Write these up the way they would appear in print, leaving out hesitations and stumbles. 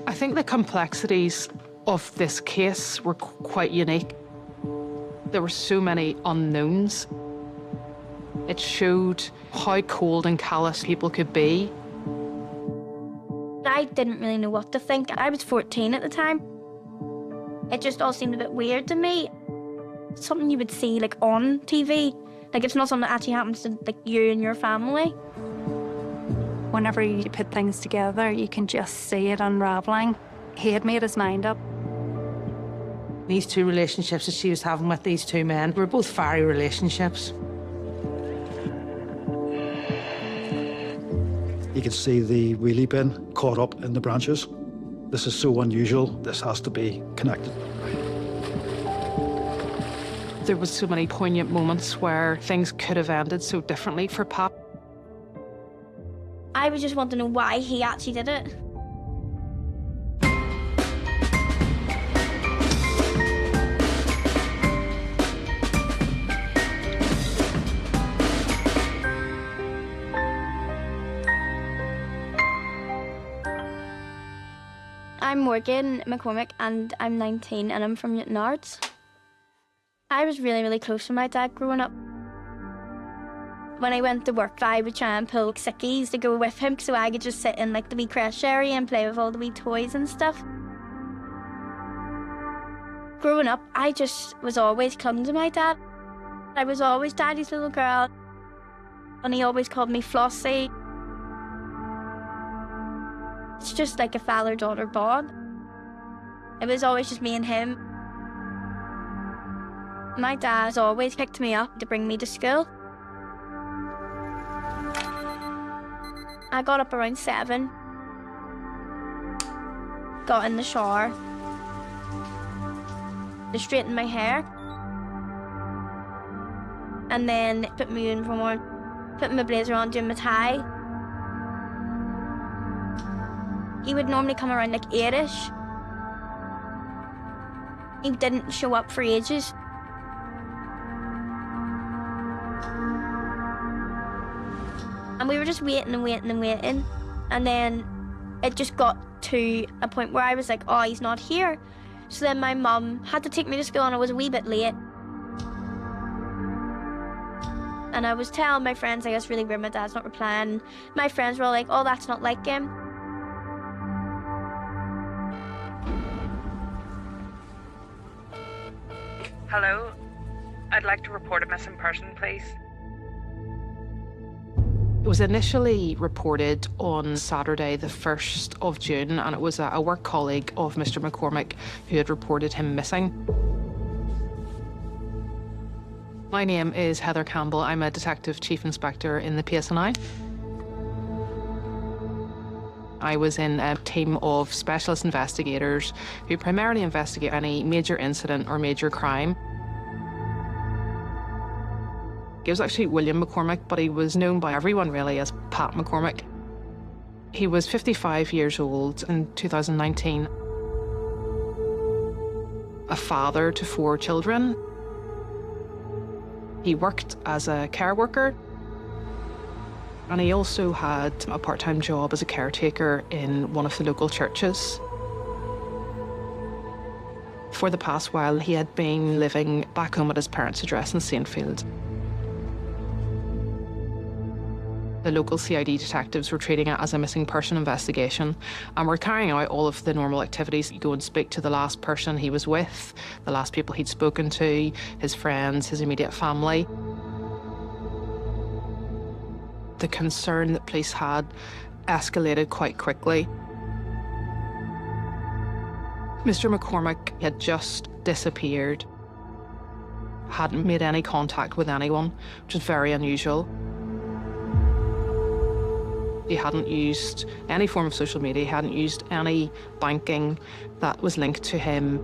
I think the complexities of this case were quite unique. There were so many unknowns. It showed how cold and callous people could be. I didn't really know what to think. I was 14 at the time. It just all seemed a bit weird to me. Something you would see like on TV. Like it's not something that actually happens to like you and your family. Whenever you put things together, you can just see it unraveling. He had made his mind up. These two relationships that she was having with these two men were both fiery relationships. You can see the wheelie bin caught up in the branches. This is so unusual. This has to be connected. There was so many poignant moments where things could have ended so differently for Pat. I was just wanting to know why he actually did it. I'm Morgan McCormick and I'm 19 and I'm from Newton Arts. I was really, really close to my dad growing up. When I went to work, I would try and pull sickies to go with him so I could just sit in like the wee creche area and play with all the wee toys and stuff. Growing up, I just was always clung to my dad. I was always Daddy's little girl, and he always called me Flossie. It's just like a father-daughter bond. It was always just me and him. My dad's always picked me up to bring me to school. I got up around 7, got in the shower, straightened my hair, and then put my uniform on, put my blazer on, doing my tie. He would normally come around like 8-ish. He didn't show up for ages. And we were just waiting and waiting and waiting. And then it just got to a point where I was like, oh, he's not here. So then my mum had to take me to school and I was a wee bit late. And I was telling my friends, like, it's really weird, my dad's not replying. My friends were all like, oh, that's not like him. Hello, I'd like to report a missing person, please. It was initially reported on Saturday, the 1st of June, and it was a work colleague of Mr. McCormick who had reported him missing. My name is Heather Campbell. I'm a Detective Chief Inspector in the PSNI. I was in a team of specialist investigators who primarily investigate any major incident or major crime. It was actually William McCormick, but he was known by everyone really as Pat McCormick. He was 55 years old in 2019, a father to 4 children. He worked as a care worker, and he also had a part-time job as a caretaker in one of the local churches. For the past while, he had been living back home at his parents' address in Saintfield. The local CID detectives were treating it as a missing person investigation and were carrying out all of the normal activities. You go and speak to the last person he was with, the last people he'd spoken to, his friends, his immediate family. The concern that police had escalated quite quickly. Mr. McCormick had just disappeared, hadn't made any contact with anyone, which is very unusual. He hadn't used any form of social media, he hadn't used any banking that was linked to him.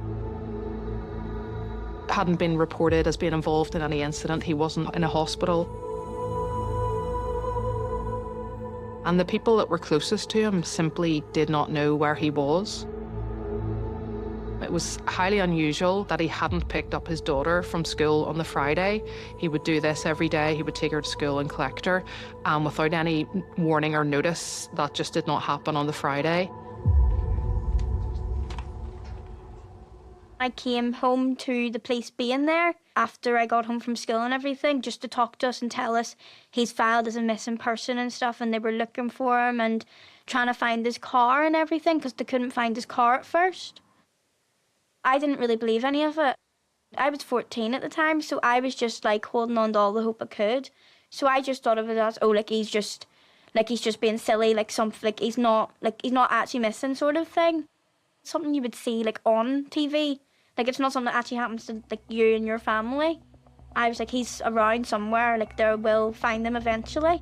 Hadn't been reported as being involved in any incident, he wasn't in a hospital. And the people that were closest to him simply did not know where he was. It was highly unusual that he hadn't picked up his daughter from school on the Friday. He would do this every day. He would take her to school and collect her. And without any warning or notice, that just did not happen on the Friday. I came home to the police being there after I got home from school and everything, just to talk to us and tell us he's filed as a missing person and stuff, and they were looking for him and trying to find his car and everything because they couldn't find his car at first. I didn't really believe any of it. I was 14 at the time, so I was just like holding on to all the hope I could. So I just thought of it as, oh, he's just being silly, he's not actually missing, sort of thing. Something you would see on TV. It's not something that actually happens to you and your family. I was like, he's around somewhere, they will find him eventually.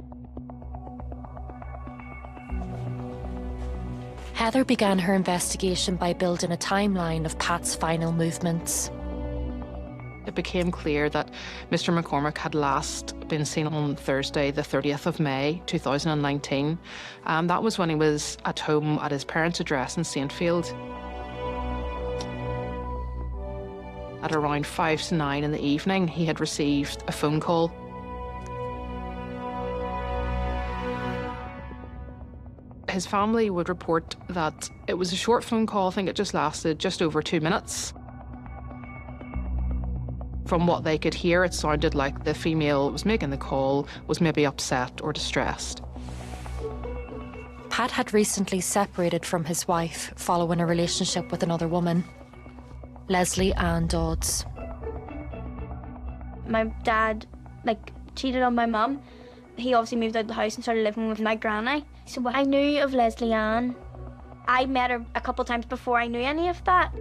Heather began her investigation by building a timeline of Pat's final movements. It became clear that Mr. McCormick had last been seen on Thursday, the 30th of May, 2019. That was when he was at home at his parents' address in Saintfield. At around 5 to 9 in the evening, he had received a phone call. His family would report that it was a short phone call. I think it just lasted just over 2 minutes. From what they could hear, it sounded like the female was making the call was maybe upset or distressed. Pat had recently separated from his wife following a relationship with another woman, Leslie Ann Dodds. My dad, cheated on my mum. He obviously moved out of the house and started living with my granny. So I knew of Leslie Ann. I met her a couple times before I knew any of that.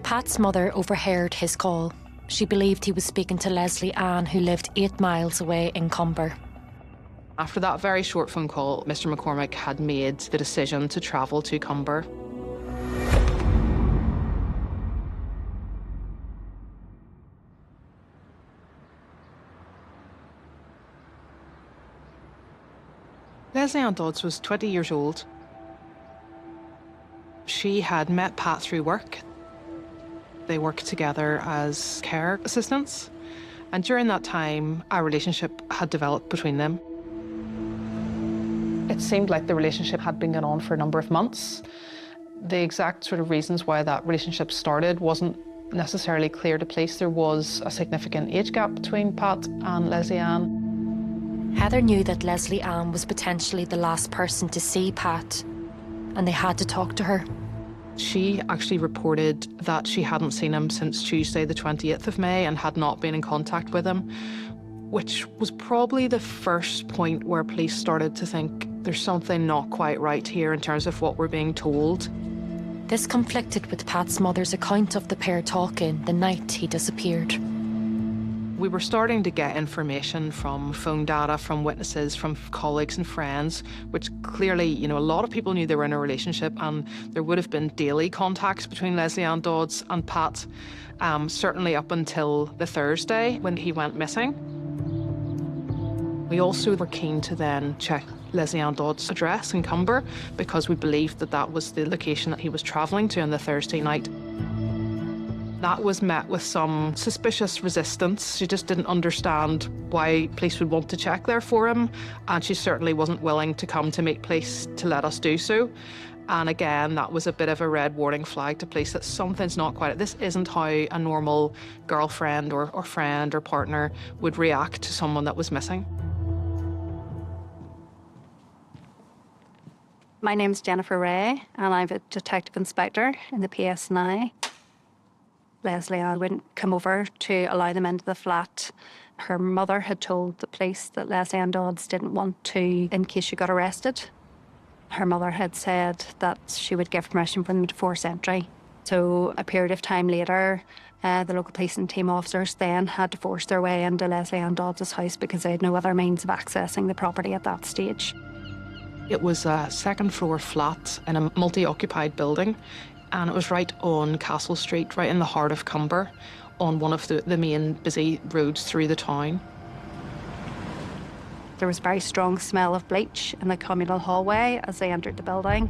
Pat's mother overheard his call. She believed he was speaking to Leslie Ann, who lived 8 miles away in Comber. After that very short phone call, Mr. McCormick had made the decision to travel to Comber. Leslie Ann Dodds was 20 years old. She had met Pat through work. They worked together as care assistants. And during that time, a relationship had developed between them. It seemed like the relationship had been going on for a number of months. The exact sort of reasons why that relationship started wasn't necessarily clear to police. There was a significant age gap between Pat and Leslie Ann. Heather knew that Leslie Ann was potentially the last person to see Pat, and they had to talk to her. She actually reported that she hadn't seen him since Tuesday, the 20th of May, and had not been in contact with him, which was probably the first point where police started to think there's something not quite right here in terms of what we're being told. This conflicted with Pat's mother's account of the pair talking the night he disappeared. We were starting to get information from phone data, from witnesses, from colleagues and friends, which clearly, a lot of people knew they were in a relationship, and there would have been daily contacts between Leslie Ann Dodds and Pat, certainly up until the Thursday when he went missing. We also were keen to then check Leslie Ann Dodds' address in Comber because we believed that that was the location that he was travelling to on the Thursday night. That was met with some suspicious resistance. She just didn't understand why police would want to check there for him, and she certainly wasn't willing to come to meet police to let us do so. And again, that was a bit of a red warning flag to police that something's not quite. This isn't how a normal girlfriend or friend or partner would react to someone that was missing. My name's Jennifer Ray, and I'm a detective inspector in the PSNI. Leslie Ann wouldn't come over to allow them into the flat. Her mother had told the police that Leslie Ann Dodds didn't want to, in case she got arrested. Her mother had said that she would give permission for them to force entry. So a period of time later, the local police and team officers then had to force their way into Leslie Ann Dodds' house because they had no other means of accessing the property at that stage. It was a second-floor flat in a multi-occupied building, and it was right on Castle Street, right in the heart of Comber, on one of the main busy roads through the town. There was a very strong smell of bleach in the communal hallway as they entered the building.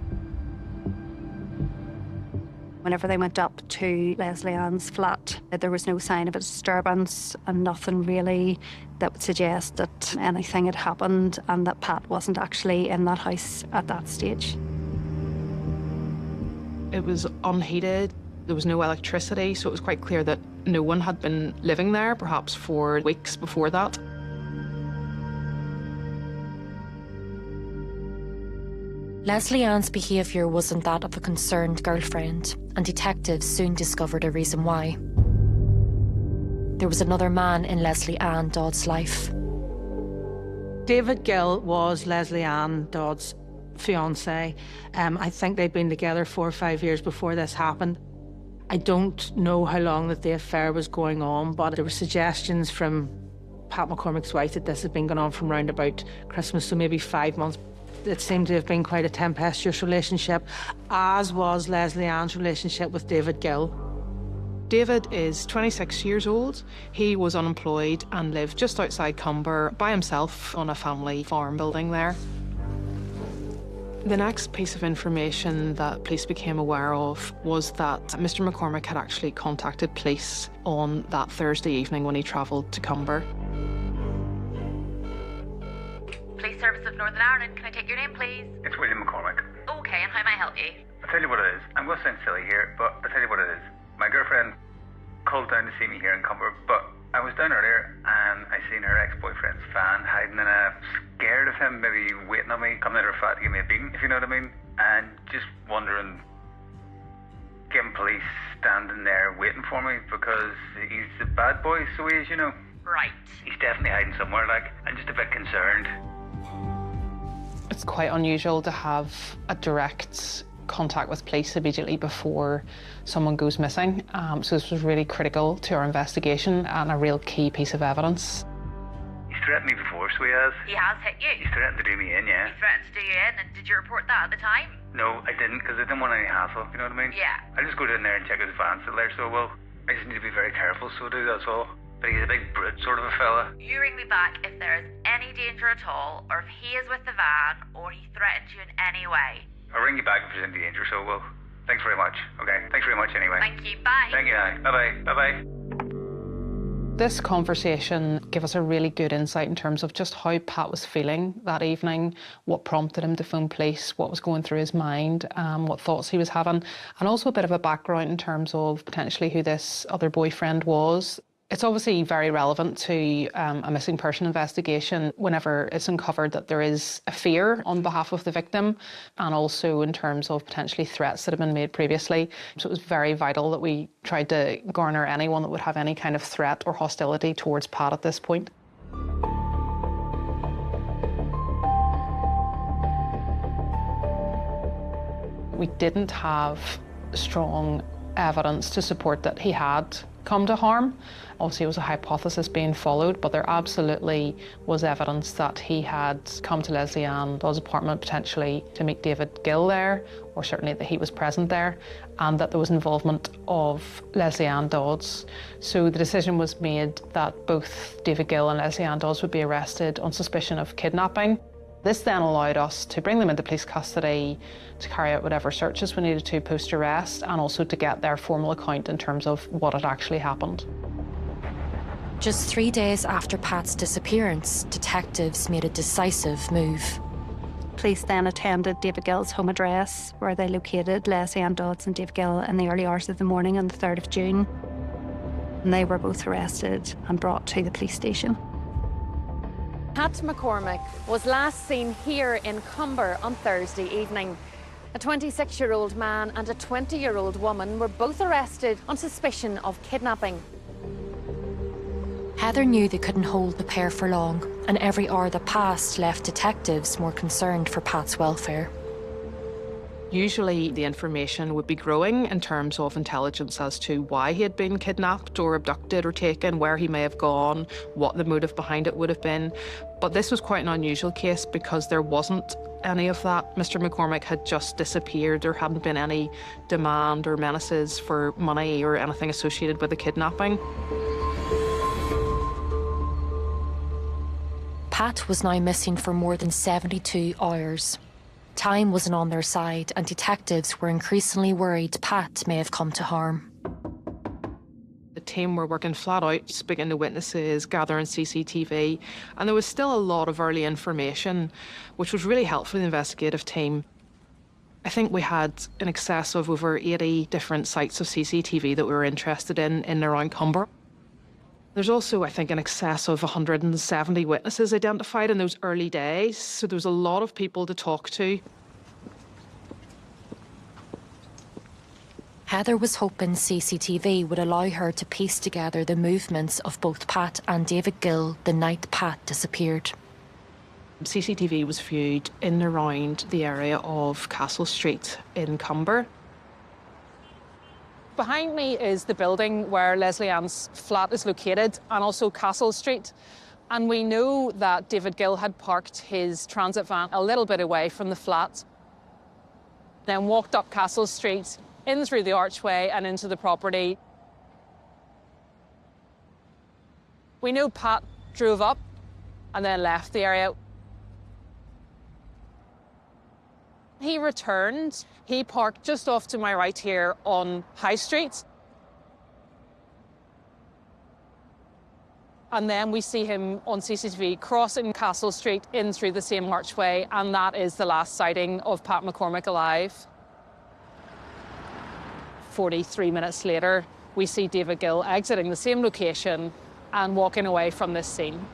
Whenever they went up to Leslie Ann's flat, there was no sign of a disturbance and nothing really that would suggest that anything had happened and that Pat wasn't actually in that house at that stage. It was unheated. There was no electricity, so it was quite clear that no one had been living there, perhaps for weeks before that. Leslie Ann's behaviour wasn't that of a concerned girlfriend, and detectives soon discovered a reason why. There was another man in Leslie Ann Dodd's life. David Gill was Leslie Ann Dodd's fiancé. I think they'd been together 4 or 5 years before this happened. I don't know how long that the affair was going on, but there were suggestions from Pat McCormick's wife that this had been going on from round about Christmas, so maybe 5 months. It seemed to have been quite a tempestuous relationship, as was Leslie Ann's relationship with David Gill. David is 26 years old. He was unemployed and lived just outside Comber by himself on a family farm building there. The next piece of information that police became aware of was that Mr. McCormick had actually contacted police on that Thursday evening when he travelled to Comber. Police Service of Northern Ireland, can I take your name, please? It's William McCormick. Okay, and how may I help you? I'll tell you what it is. I'm going to sound silly here, but I'll tell you what it is. My girlfriend called down to see me here in Comber, but I was down earlier and I seen her ex-boyfriend's van hiding in scared of him, maybe waiting on me, coming out of her flat to give me a beating, if you know what I mean. And just wondering, getting police standing there waiting for me because he's a bad boy, so he is, you know. Right. He's definitely hiding somewhere, like. I'm just a bit concerned. It's quite unusual to have a direct contact with police immediately before someone goes missing. So this was really critical to our investigation and a real key piece of evidence. He's threatened me before, so he has. He has hit you? He's threatened to do me in, yeah. He threatened to do you in, and did you report that at the time? No, I didn't, because I didn't want any hassle, you know what I mean? Yeah. I just go down there and check his van still there, so, well, I just need to be very careful, so I do, that's all. But he's a big brute sort of a fella. You ring me back if there is any danger at all, or if he is with the van, or he threatens you in any way. I'll ring you back if there's any danger, so, well, thanks very much, okay? Thanks very much anyway. Thank you, bye. Thank you, bye-bye, bye-bye. This conversation gave us a really good insight in terms of just how Pat was feeling that evening, what prompted him to phone police, what was going through his mind, what thoughts he was having, and also a bit of a background in terms of potentially who this other boyfriend was. It's obviously very relevant to a missing person investigation whenever it's uncovered that there is a fear on behalf of the victim, and also in terms of potentially threats that have been made previously. So it was very vital that we tried to garner anyone that would have any kind of threat or hostility towards Pat at this point. We didn't have strong evidence to support that he had come to harm. Obviously, it was a hypothesis being followed, but there absolutely was evidence that he had come to Leslie Ann Dodd's apartment potentially to meet David Gill there, or certainly that he was present there, and that there was involvement of Leslie Ann Dodds. So the decision was made that both David Gill and Leslie Ann Dodds would be arrested on suspicion of kidnapping. This then allowed us to bring them into police custody, to carry out whatever searches we needed to post-arrest, and also to get their formal account in terms of what had actually happened. Just 3 days after Pat's disappearance, detectives made a decisive move. Police then attended David Gill's home address, where they located Leslie Ann Dodds and David Gill in the early hours of the morning on the 3rd of June. And they were both arrested and brought to the police station. Pat McCormick was last seen here in Comber on Thursday evening. A 26-year-old man and a 20-year-old woman were both arrested on suspicion of kidnapping. Heather knew they couldn't hold the pair for long, and every hour that passed left detectives more concerned for Pat's welfare. Usually the information would be growing in terms of intelligence as to why he had been kidnapped or abducted or taken, where he may have gone, what the motive behind it would have been. But this was quite an unusual case because there wasn't any of that. Mr. McCormick had just disappeared. There hadn't been any demand or menaces for money or anything associated with the kidnapping. Pat was now missing for more than 72 hours. Time wasn't on their side, and detectives were increasingly worried Pat may have come to harm. The team were working flat out, speaking to witnesses, gathering CCTV, and there was still a lot of early information, which was really helpful for the investigative team. I think we had in excess of over 80 different sites of CCTV that we were interested in and around Comber. There's also, I think, in excess of 170 witnesses identified in those early days, so there was a lot of people to talk to. Heather was hoping CCTV would allow her to piece together the movements of both Pat and David Gill the night Pat disappeared. CCTV was viewed in and around the area of Castle Street in Comber. Behind me is the building where Leslie Ann's flat is located, and also Castle Street. And we know that David Gill had parked his transit van a little bit away from the flat, then walked up Castle Street, in through the archway and into the property. We know Pat drove up and then left the area. He returned. He parked just off to my right here on High Street. And then we see him on CCTV crossing Castle Street in through the same archway, and that is the last sighting of Pat McCormick alive. 43 minutes later, we see David Gill exiting the same location and walking away from this scene.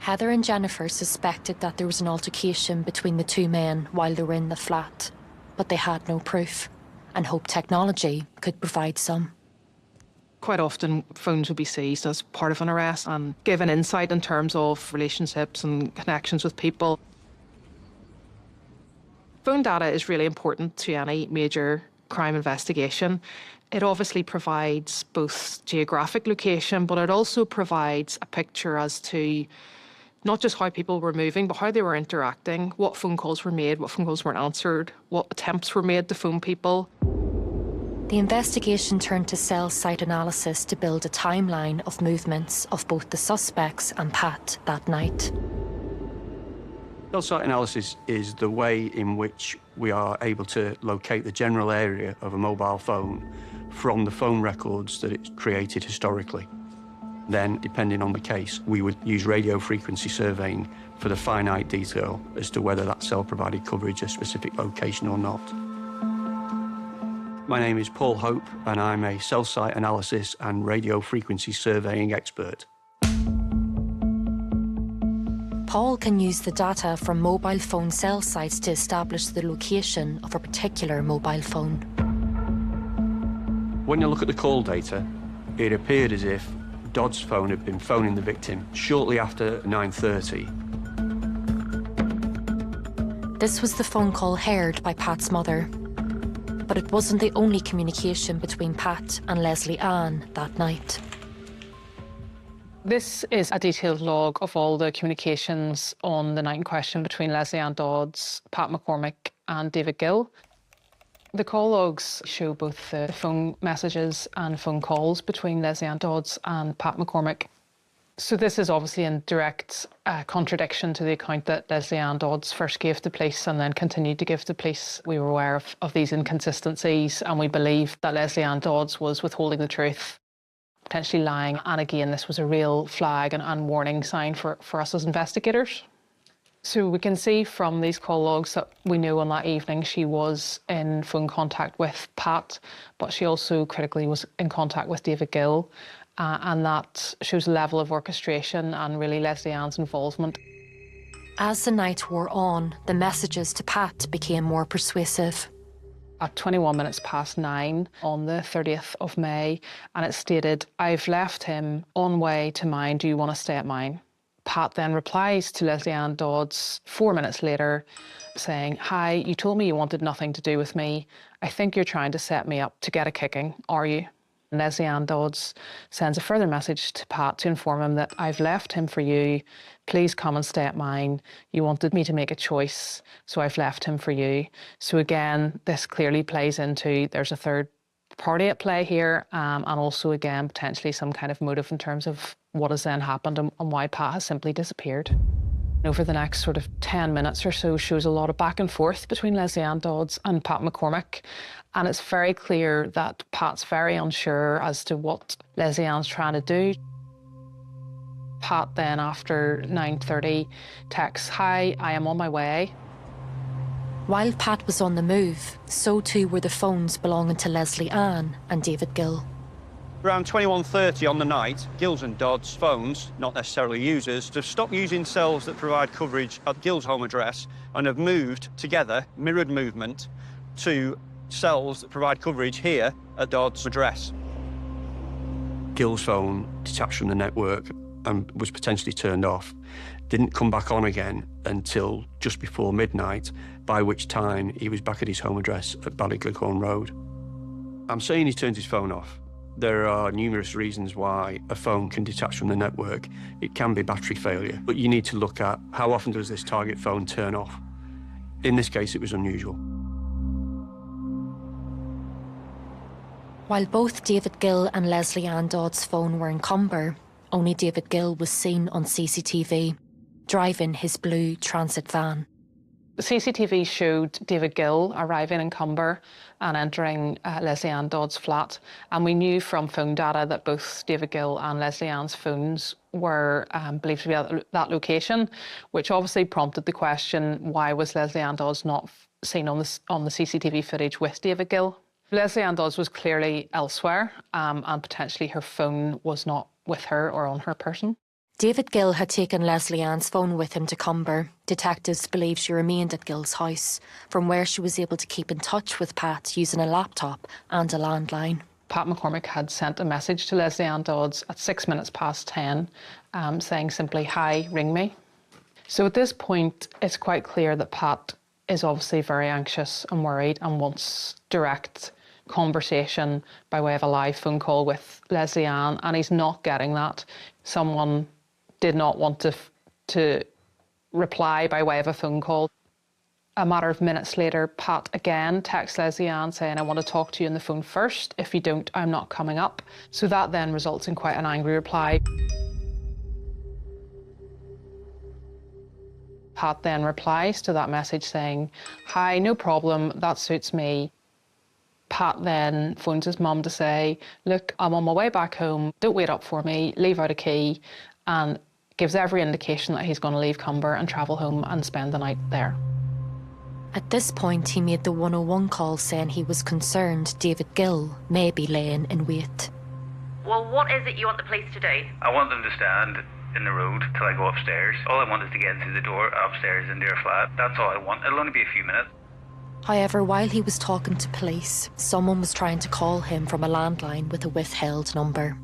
Heather and Jennifer suspected that there was an altercation between the two men while they were in the flat, but they had no proof and hoped technology could provide some. Quite often, phones would be seized as part of an arrest and give an insight in terms of relationships and connections with people. Phone data is really important to any major crime investigation. It obviously provides both geographic location, but it also provides a picture as to not just how people were moving, but how they were interacting, what phone calls were made, what phone calls weren't answered, what attempts were made to phone people. The investigation turned to cell site analysis to build a timeline of movements of both the suspects and Pat that night. Cell site analysis is the way in which we are able to locate the general area of a mobile phone from the phone records that it's created historically. Then, depending on the case, we would use radio frequency surveying for the finite detail as to whether that cell provided coverage a specific location or not. My name is Paul Hope, and I'm a cell site analysis and radio frequency surveying expert. Paul can use the data from mobile phone cell sites to establish the location of a particular mobile phone. When you look at the call data, it appeared as if Dodd's phone had been phoning the victim shortly after 9:30. This was the phone call heard by Pat's mother. But it wasn't the only communication between Pat and Leslie Ann that night. This is a detailed log of all the communications on the night in question between Leslie Ann Dodds, Pat McCormick and David Gill. The call logs show both the phone messages and phone calls between Leslie Ann Dodds and Pat McCormick. So this is obviously in direct contradiction to the account that Leslie Ann Dodds first gave to police and then continued to give to police. We were aware of these inconsistencies, and we believe that Leslie Ann Dodds was withholding the truth, potentially lying. And again, this was a real flag and warning sign for us as investigators. So we can see from these call logs that we know on that evening she was in phone contact with Pat, but she also critically was in contact with David Gill. And that shows a level of orchestration and really Leslie Ann's involvement. As the night wore on, the messages to Pat became more persuasive. At 21 minutes past 9 on the 30th of May, and it stated, "I've left him on way to mine. Do you want to stay at mine?" Pat then replies to Leslie Ann Dodds 4 minutes later saying, "Hi, you told me you wanted nothing to do with me. I think you're trying to set me up to get a kicking, are you?" And Leslie Ann Dodds sends a further message to Pat to inform him that "I've left him for you. Please come and stay at mine. You wanted me to make a choice, so I've left him for you." So again, this clearly plays into there's a third party at play here, and also again, potentially some kind of motive in terms of what has then happened and why Pat has simply disappeared. Over the next sort of 10 minutes or so shows a lot of back and forth between Leslie Ann Dodds and Pat McCormick. And it's very clear that Pat's very unsure as to what Leslie Ann's trying to do. Pat then, after 9:30, texts, "Hi, I am on my way." While Pat was on the move, so too were the phones belonging to Leslie Ann and David Gill. Around 21:30 on the night, Gill's and Dodd's phones, not necessarily users, have stopped using cells that provide coverage at Gill's home address and have moved together, mirrored movement, to cells that provide coverage here at Dodd's address. Gill's phone detached from the network and was potentially turned off. Didn't come back on again until just before midnight, by which time he was back at his home address at Ballyglicorn Road. I'm saying he turned his phone off. There are numerous reasons why a phone can detach from the network. It can be battery failure, but you need to look at how often does this target phone turn off. In this case, it was unusual. While both David Gill and Leslie Ann Dodd's phone were in Comber, only David Gill was seen on CCTV, driving his blue transit van. The CCTV showed David Gill arriving in Comber and entering Leslie Ann Dodd's flat, and we knew from phone data that both David Gill and Leslie Ann's phones were believed to be at that location, which obviously prompted the question, why was Leslie Ann Dodds not seen on the CCTV footage with David Gill? Leslie Ann Dodds was clearly elsewhere, and potentially her phone was not with her or on her person. David Gill had taken Leslie Ann's phone with him to Comber. Detectives believe she remained at Gill's house, from where she was able to keep in touch with Pat using a laptop and a landline. Pat McCormick had sent a message to Leslie Ann Dodds at 10:06, saying simply, "Hi, ring me." So at this point, it's quite clear that Pat is obviously very anxious and worried and wants direct conversation by way of a live phone call with Leslie Ann, and he's not getting that. Someone did not want to reply by way of a phone call. A matter of minutes later, Pat again texts Leslie Ann saying, "I want to talk to you on the phone first. If you don't, I'm not coming up." So that then results in quite an angry reply. Pat then replies to that message saying, "Hi, no problem, that suits me." Pat then phones his mum to say, "Look, I'm on my way back home, don't wait up for me, leave out a key," and gives every indication that he's going to leave Comber and travel home and spend the night there. At this point, he made the 101 call saying he was concerned David Gill may be laying in wait. Well, what is it you want the police to do? I want them to stand in the road till I go upstairs. All I want is to get through the door upstairs into her flat. That's all I want. It'll only be a few minutes. However, while he was talking to police, someone was trying to call him from a landline with a withheld number.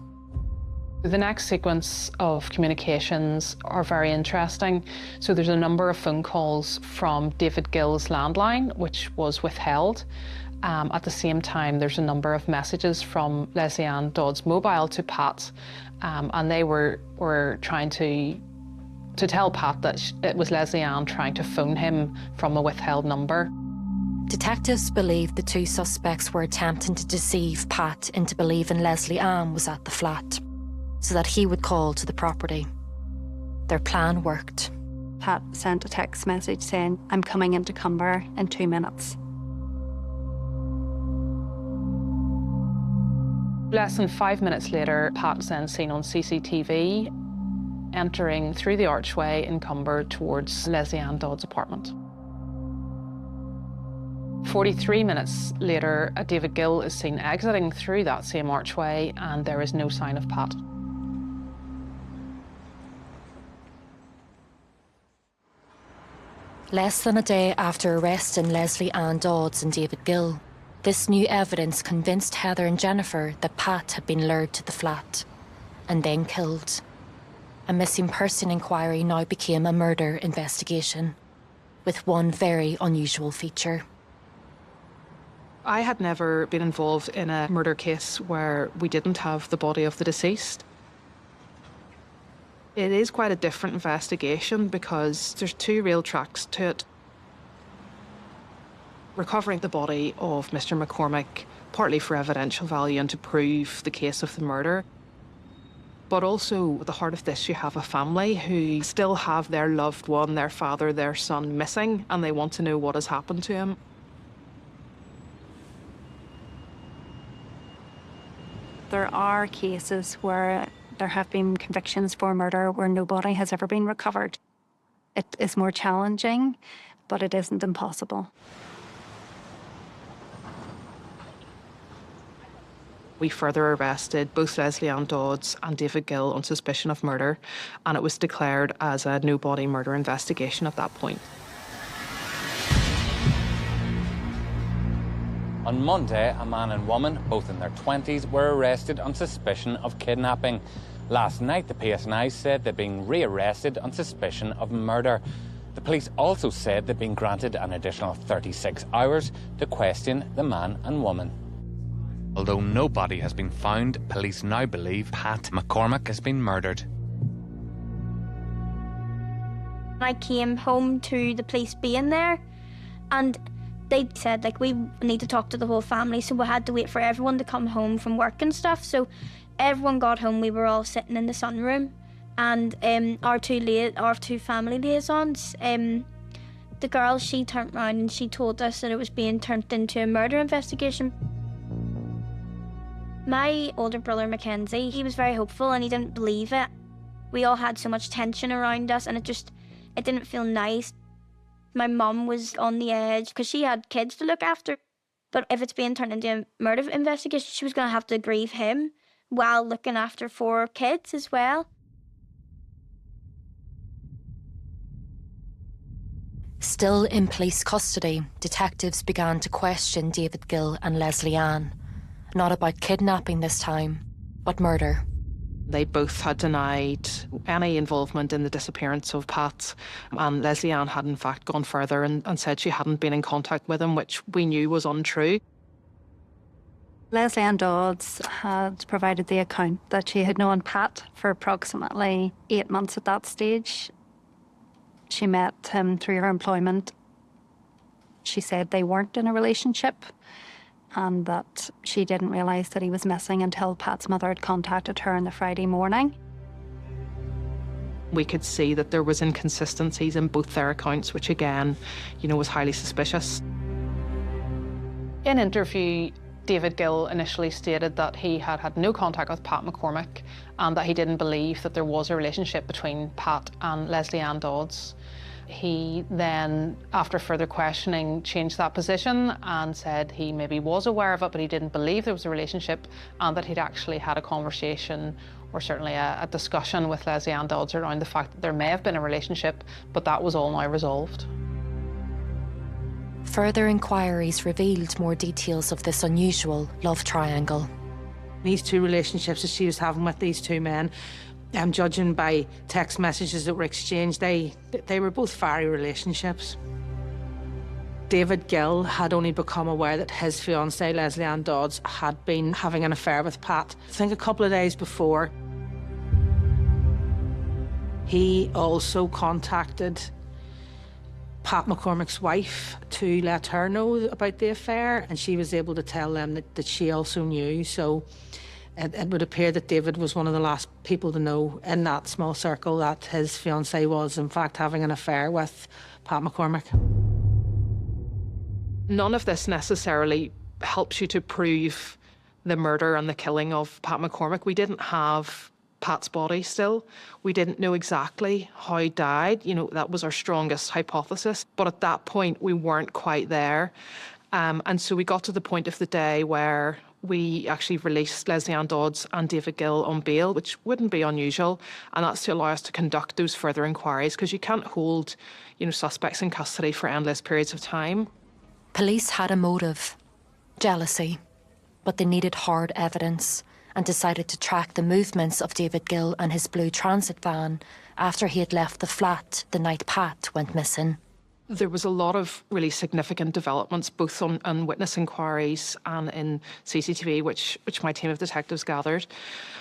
The next sequence of communications are very interesting. So there's a number of phone calls from David Gill's landline, which was withheld. At the same time, there's a number of messages from Leslie Ann Dodds' mobile to Pat, and they were trying to tell Pat that it was Leslie Ann trying to phone him from a withheld number. Detectives believe the two suspects were attempting to deceive Pat into believing Leslie Ann was at the flat, so that he would call to the property. Their plan worked. Pat sent a text message saying, "I'm coming into Comber in 2 minutes." Less than 5 minutes later, Pat's then seen on CCTV entering through the archway in Comber towards Leslie Ann Dodds' apartment. 43 minutes later, David Gill is seen exiting through that same archway, and there is no sign of Pat. Less than a day after arresting Leslie Ann Dodds and David Gill, this new evidence convinced Heather and Jennifer that Pat had been lured to the flat and then killed. A missing person inquiry now became a murder investigation, with one very unusual feature. I had never been involved in a murder case where we didn't have the body of the deceased. It is quite a different investigation because there's two real tracks to it. Recovering the body of Mr. McCormick, partly for evidential value and to prove the case of the murder. But also, at the heart of this, you have a family who still have their loved one, their father, their son missing, and they want to know what has happened to him. There are cases where There have been convictions for murder where no body has ever been recovered. It is more challenging, but it isn't impossible. We further arrested both Leslie Ann Dodds and David Gill on suspicion of murder, and it was declared as a no-body murder investigation at that point. On Monday, a man and woman, both in their 20s, were arrested on suspicion of kidnapping. Last night, the PSNI said they're being rearrested on suspicion of murder. The police also said they've been granted an additional 36 hours to question the man and woman. Although no body has been found, police now believe Pat McCormick has been murdered. I came home to the police being there, and they said, like, we need to talk to the whole family, so we had to wait for everyone to come home from work and stuff. So everyone got home, we were all sitting in the sunroom, and our two family liaisons, the girl, she turned around and she told us that it was being turned into a murder investigation. My older brother, Mackenzie, he was very hopeful and he didn't believe it. We all had so much tension around us and it didn't feel nice. My mum was on the edge because she had kids to look after. But if it's being turned into a murder investigation, she was going to have to grieve him while looking after 4 kids as well. Still in police custody, detectives began to question David Gill and Leslie Ann. Not about kidnapping this time, but murder. They both had denied any involvement in the disappearance of Pat, and Leslie Ann had in fact gone further and said she hadn't been in contact with him, which we knew was untrue. Leslie Ann Dodds had provided the account that she had known Pat for approximately 8 months at that stage. She met him through her employment. She said they weren't in a relationship and that she didn't realise that he was missing until Pat's mother had contacted her on the Friday morning. We could see that there was inconsistencies in both their accounts, which again, was highly suspicious. In interview, David Gill initially stated that he had had no contact with Pat McCormick and that he didn't believe that there was a relationship between Pat and Leslie Ann Dodds. He then, after further questioning, changed that position and said he maybe was aware of it, but he didn't believe there was a relationship and that he'd actually had a conversation or certainly a discussion with Leslie Ann Dodds around the fact that there may have been a relationship, but that was all now resolved. Further inquiries revealed more details of this unusual love triangle. These 2 relationships that she was having with these 2 men, judging by text messages that were exchanged, they were both fiery relationships. David Gill had only become aware that his fiancée, Leslie Ann Dodds, had been having an affair with Pat, I think a couple of days before. He also contacted Pat McCormick's wife to let her know about the affair, and she was able to tell them that she also knew. So it would appear that David was one of the last people to know in that small circle that his fiancée was, in fact, having an affair with Pat McCormick. None of this necessarily helps you to prove the murder and the killing of Pat McCormick. We didn't have Pat's body still. We didn't know exactly how he died. That was our strongest hypothesis. But at that point, we weren't quite there. And so we got to the point of the day where we actually released Leslie Ann Dodds and David Gill on bail, which wouldn't be unusual, and that's to allow us to conduct those further inquiries, because you can't hold, suspects in custody for endless periods of time. Police had a motive, jealousy, but they needed hard evidence and decided to track the movements of David Gill and his blue transit van after he had left the flat the night Pat went missing. There was a lot of really significant developments, both on witness inquiries and in CCTV, which my team of detectives gathered.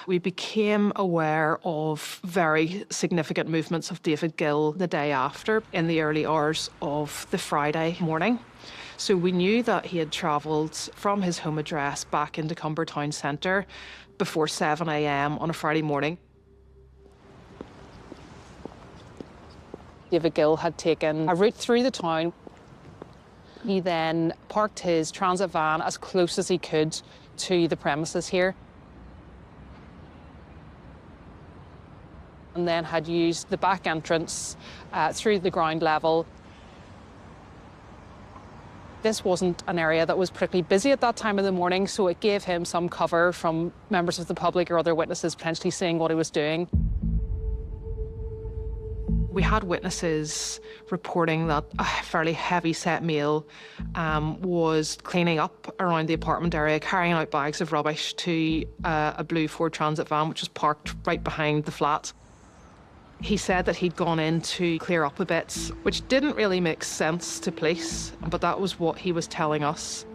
We became aware of very significant movements of David Gill the day after, in the early hours of the Friday morning. So we knew that he had travelled from his home address back into Comber Town Centre before 7 a.m. on a Friday morning. David Gill had taken a route through the town. He then parked his transit van as close as he could to the premises here. and then had used the back entrance through the ground level. This wasn't an area that was particularly busy at that time of the morning, so it gave him some cover from members of the public or other witnesses potentially seeing what he was doing. We had witnesses reporting that a fairly heavy-set male was cleaning up around the apartment area, carrying out bags of rubbish to a blue Ford Transit van, which was parked right behind the flat. He said that he'd gone in to clear up a bit, which didn't really make sense to police, but that was what he was telling us.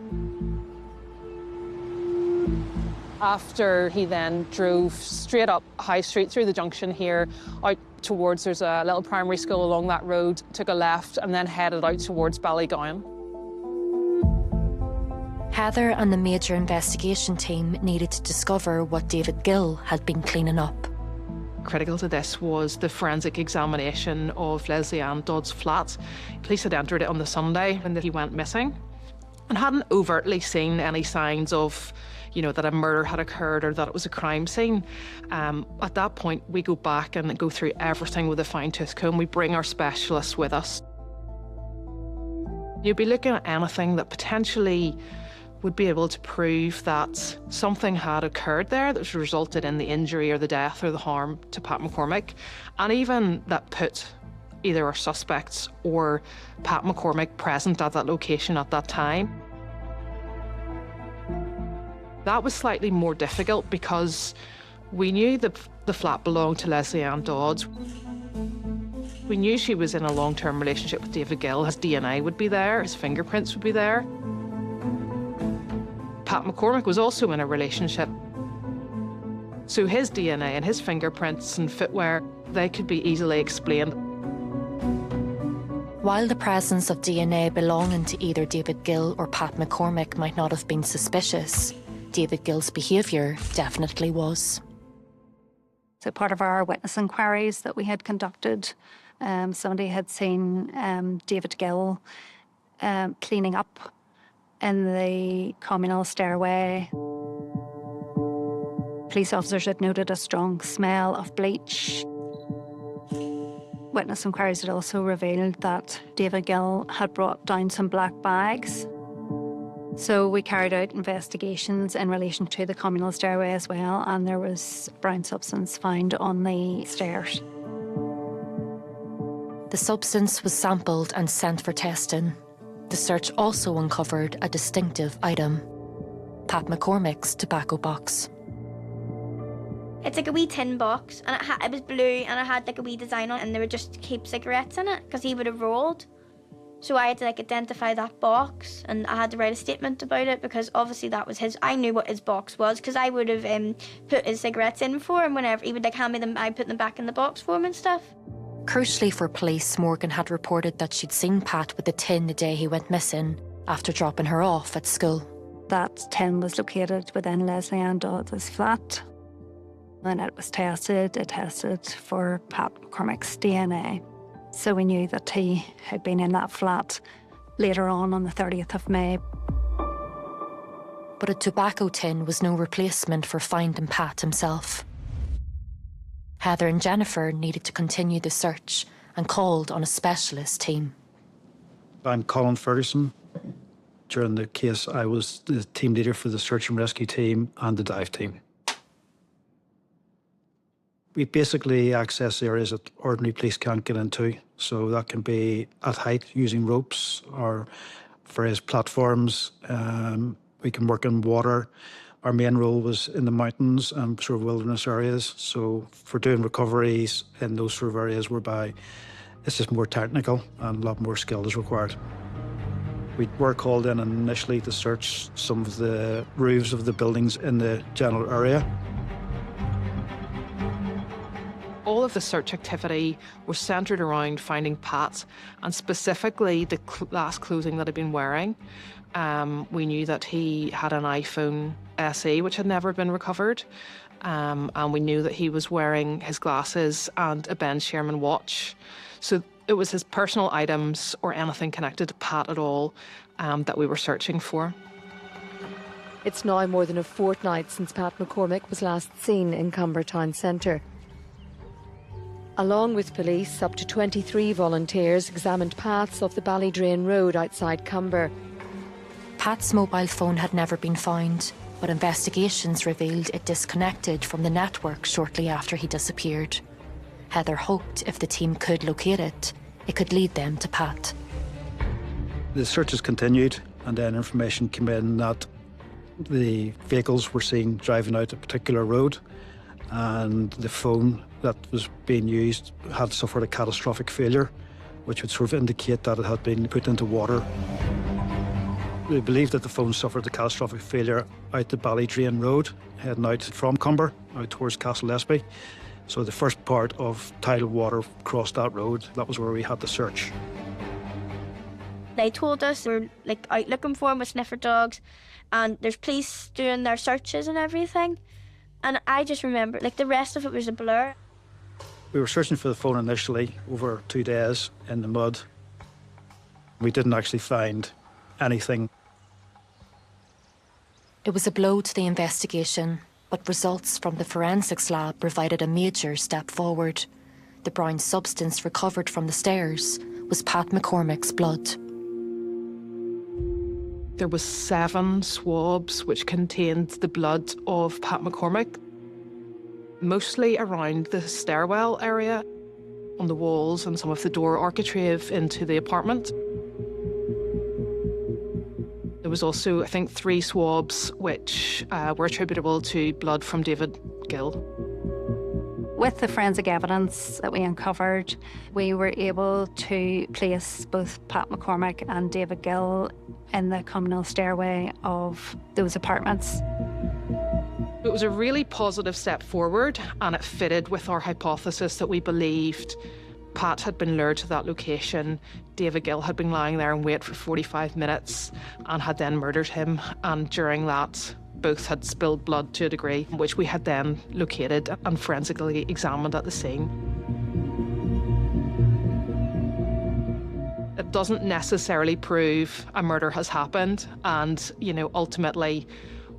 After he then drove straight up High Street through the junction here, out towards, there's a little primary school along that road, took a left and then headed out towards Ballygowan. Heather and the major investigation team needed to discover what David Gill had been cleaning up. Critical to this was the forensic examination of Leslie Ann Dodd's flat. Police had entered it on the Sunday when he went missing and hadn't overtly seen any signs of, you know, that a murder had occurred or that it was a crime scene. At that point, we go back and go through everything with a fine-tooth comb. We bring our specialists with us. You'd be looking at anything that potentially would be able to prove that something had occurred there that resulted in the injury or the death or the harm to Pat McCormick, and even that put either our suspects or Pat McCormick present at that location at that time. That was slightly more difficult because we knew that the flat belonged to Leslie Ann Dodd. We knew she was in a long-term relationship with David Gill. His DNA would be there, his fingerprints would be there. Pat McCormick was also in a relationship. So his DNA and his fingerprints and footwear, they could be easily explained. While the presence of DNA belonging to either David Gill or Pat McCormick might not have been suspicious, David Gill's behaviour definitely was. So part of our witness inquiries that we had conducted, somebody had seen David Gill cleaning up in the communal stairway. Police officers had noted a strong smell of bleach. Witness inquiries had also revealed that David Gill had brought down some black bags. So we carried out investigations in relation to the communal stairway as well, and there was brown substance found on the stairs. The substance was sampled and sent for testing. The search also uncovered a distinctive item: Pat McCormick's tobacco box. It's like a wee tin box, and it was blue, and it had like a wee design on it, and they would just keep cigarettes in it because he would have rolled. So I had to like identify that box, and I had to write a statement about it because obviously that was his. I knew what his box was because I would have put his cigarettes in for him whenever he would like hand me them. I put them back in the box for him and stuff. Crucially for police, Morgan had reported that she'd seen Pat with the tin the day he went missing after dropping her off at school. That tin was located within Leslie Ann Dodd's flat. When it was tested, it tested for Pat McCormick's DNA. So we knew that he had been in that flat later on the 30th of May. But a tobacco tin was no replacement for finding Pat himself. Heather and Jennifer needed to continue the search and called on a specialist team. I'm Colin Ferguson. During the case, I was the team leader for the search and rescue team and the dive team. We basically access areas that ordinary police can't get into. So that can be at height using ropes or various platforms. We can work in water. Our main role was in the mountains and sort of wilderness areas. So for doing recoveries in those sort of areas whereby it's just more technical and a lot more skill is required. We were called in initially to search some of the roofs of the buildings in the general area. All of the search activity was centred around finding Pat, and specifically the last clothing that he'd been wearing. We knew that he had an iPhone SE, which had never been recovered, and we knew that he was wearing his glasses and a Ben Sherman watch. So it was his personal items or anything connected to Pat at all that we were searching for. It's now more than a fortnight since Pat McCormick was last seen in Cumber Town Centre. Along with police, up to 23 volunteers examined paths off the Ballydrain Road outside Cumber. Pat's mobile phone had never been found, but investigations revealed it disconnected from the network shortly after he disappeared. Heather hoped if the team could locate it, it could lead them to Pat. The searches continued, and then information came in that the vehicles were seen driving out a particular road, and the phone that was being used had suffered a catastrophic failure, which would sort of indicate that it had been put into water. We believe that the phone suffered a catastrophic failure out the Ballydrain Road, heading out from Cumber, out towards Castle Lesby. So the first part of tidal water crossed that road. That was where we had the search. They told us they were out looking for him with sniffer dogs, and there's police doing their searches and everything. And I just remember, the rest of it was a blur. We were searching for the phone initially over 2 days in the mud. We didn't actually find anything. It was a blow to the investigation, but results from the forensics lab provided a major step forward. The brown substance recovered from the stairs was Pat McCormick's blood. There was 7 swabs which contained the blood of Pat McCormick, mostly around the stairwell area, on the walls and some of the door architrave into the apartment. There was also, I think, 3 swabs which were attributable to blood from David Gill. With the forensic evidence that we uncovered, we were able to place both Pat McCormick and David Gill in the communal stairway of those apartments. It was a really positive step forward, and it fitted with our hypothesis that we believed Pat had been lured to that location. David Gill had been lying there in wait for 45 minutes and had then murdered him. And during that, both had spilled blood to a degree, which we had then located and forensically examined at the scene. It doesn't necessarily prove a murder has happened, and, ultimately,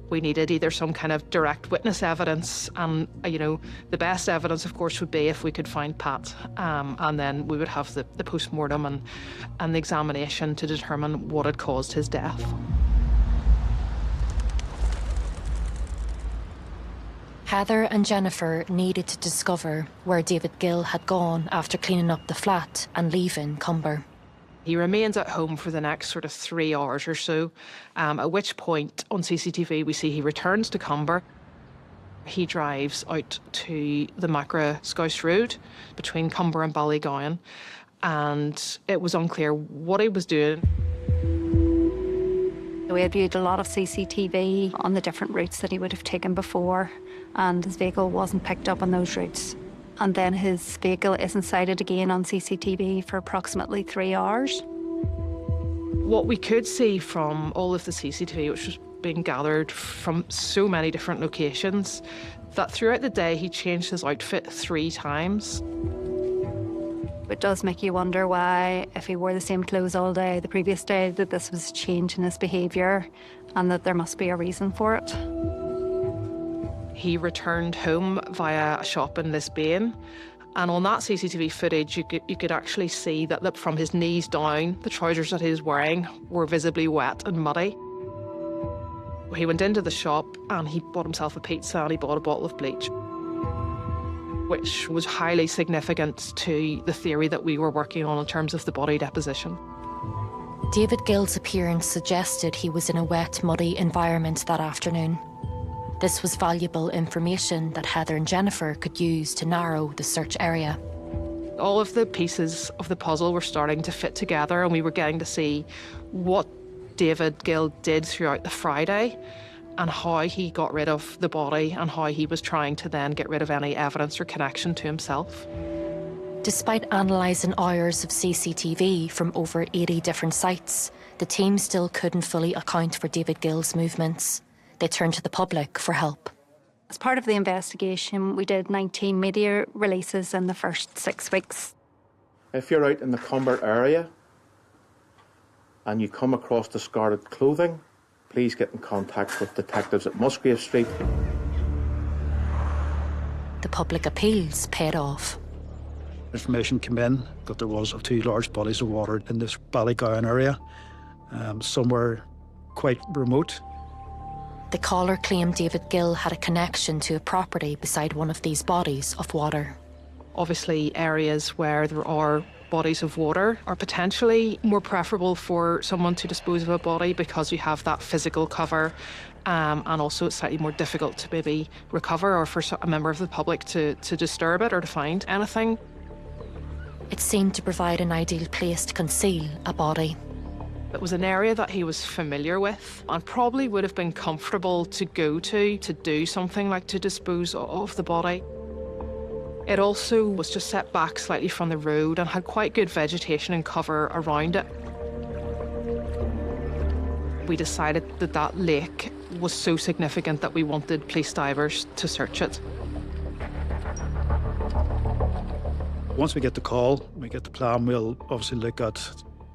we needed either some kind of direct witness evidence, and, the best evidence, of course, would be if we could find Pat, and then we would have the post-mortem and the examination to determine what had caused his death. Heather and Jennifer needed to discover where David Gill had gone after cleaning up the flat and leaving Cumber. He remains at home for the next sort of 3 hours or so, at which point on CCTV we see he returns to Cumber. He drives out to the Macra Scouse Road between Cumber and Ballygowan, and it was unclear what he was doing. We had viewed a lot of CCTV on the different routes that he would have taken before, and his vehicle wasn't picked up on those routes. And then his vehicle isn't sighted again on CCTV for approximately 3 hours. What we could see from all of the CCTV, which was being gathered from so many different locations, that throughout the day he changed his outfit 3 times. It does make you wonder why, if he wore the same clothes all day the previous day, that this was a change in his behaviour and that there must be a reason for it. He returned home via a shop in Lisbon, and on that CCTV footage you could actually see that from his knees down, the trousers that he was wearing were visibly wet and muddy. He went into the shop and he bought himself a pizza and he bought a bottle of bleach, which was highly significant to the theory that we were working on in terms of the body deposition. David Gill's appearance suggested he was in a wet, muddy environment that afternoon. This was valuable information that Heather and Jennifer could use to narrow the search area. All of the pieces of the puzzle were starting to fit together, and we were getting to see what David Gill did throughout the Friday and how he got rid of the body and how he was trying to then get rid of any evidence or connection to himself. Despite analysing hours of CCTV from over 80 different sites, the team still couldn't fully account for David Gill's movements. They turned to the public for help. As part of the investigation, we did 19 media releases in the first 6 weeks. If you're out in the Cumber area and you come across discarded clothing, please get in contact with detectives at Musgrave Street. The public appeals paid off. Information came in that there was 2 large bodies of water in this Ballygowan area, somewhere quite remote. The caller claimed David Gill had a connection to a property beside one of these bodies of water. Obviously, areas where there are bodies of water are potentially more preferable for someone to dispose of a body because you have that physical cover, and also it's slightly more difficult to maybe recover or for a member of the public to disturb it or to find anything. It seemed to provide an ideal place to conceal a body. It was an area that he was familiar with and probably would have been comfortable to go to do something like to dispose of the body. It also was just set back slightly from the road and had quite good vegetation and cover around it. We decided that that lake was so significant that we wanted police divers to search it. Once we get the call, we get the plan, we'll obviously look at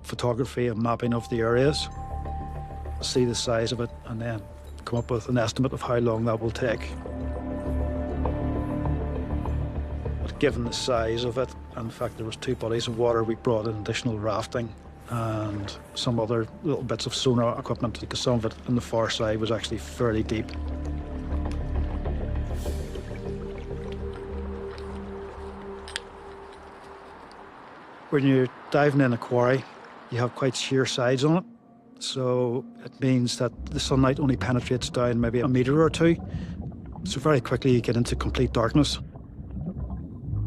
photography and mapping of the areas, see the size of it, and then come up with an estimate of how long that will take. But given the size of it, and the fact there was 2 bodies of water, we brought in additional rafting and some other little bits of sonar equipment, because some of it on the far side was actually fairly deep. When you're diving in a quarry, you have quite sheer sides on it. So it means that the sunlight only penetrates down maybe a metre or 2. So very quickly you get into complete darkness.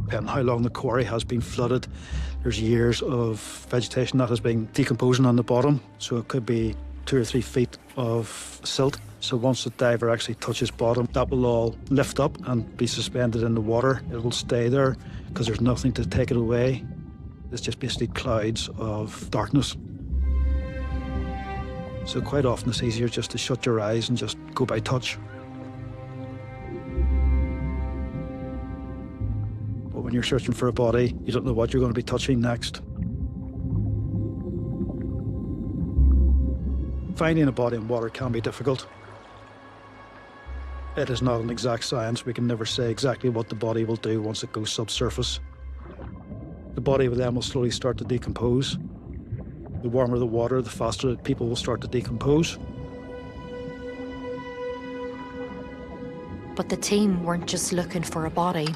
Depending on how long the quarry has been flooded, there's years of vegetation that has been decomposing on the bottom. So it could be 2 or 3 feet of silt. So once the diver actually touches bottom, that will all lift up and be suspended in the water. It will stay there because there's nothing to take it away. It's just basically clouds of darkness. So quite often it's easier just to shut your eyes and just go by touch. But when you're searching for a body, you don't know what you're going to be touching next. Finding a body in water can be difficult. It is not an exact science. We can never say exactly what the body will do once it goes subsurface. The body then will slowly start to decompose. The warmer the water, the faster people will start to decompose. But the team weren't just looking for a body.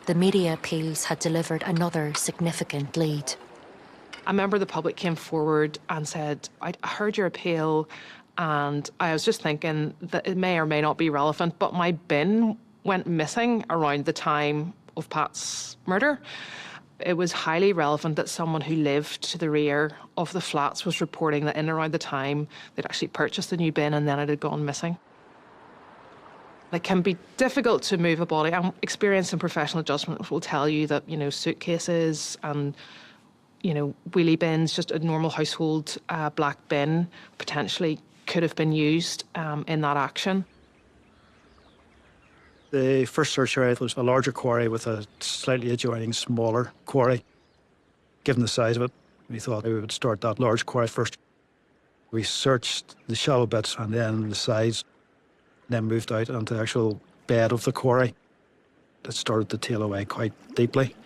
The media appeals had delivered another significant lead. A member of the public came forward and said, I heard your appeal and I was just thinking that it may or may not be relevant, but my bin went missing around the time of Pat's murder. It was highly relevant that someone who lived to the rear of the flats was reporting that in around the time they'd actually purchased a new bin and then it had gone missing. It can be difficult to move a body, and experience and professional judgment will tell you that, suitcases and, wheelie bins, just a normal household black bin, potentially could have been used in that action. The first search area was a larger quarry with a slightly adjoining smaller quarry. Given the size of it, we thought we would start that large quarry first. We searched the shallow bits and then the sides, then moved out onto the actual bed of the quarry. It started to tail away quite deeply,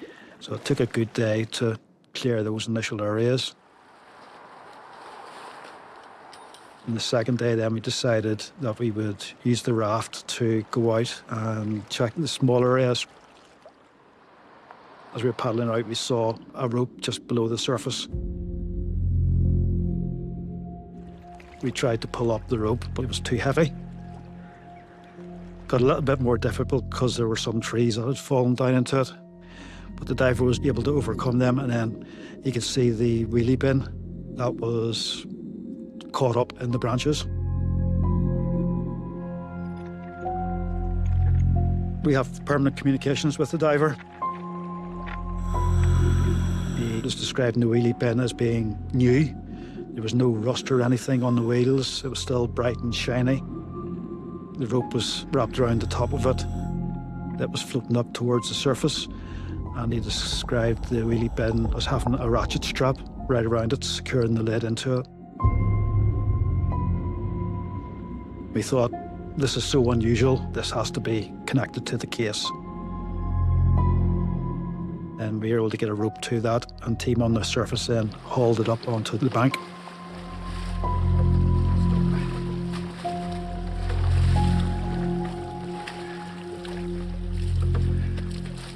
so it took a good day to clear those initial areas. On the second day then we decided that we would use the raft to go out and check the smaller areas. As we were paddling out, we saw a rope just below the surface. We tried to pull up the rope, but it was too heavy. Got a little bit more difficult because there were some trees that had fallen down into it. But the diver was able to overcome them, and then you could see the wheelie bin that was caught up in the branches. We have permanent communications with the diver. He was describing the wheelie bin as being new. There was no rust or anything on the wheels. It was still bright and shiny. The rope was wrapped around the top of it. It was floating up towards the surface, and he described the wheelie bin as having a ratchet strap right around it, securing the lid into it. We thought, this is so unusual, this has to be connected to the case. And we were able to get a rope to that, and team on the surface then hauled it up onto the bank.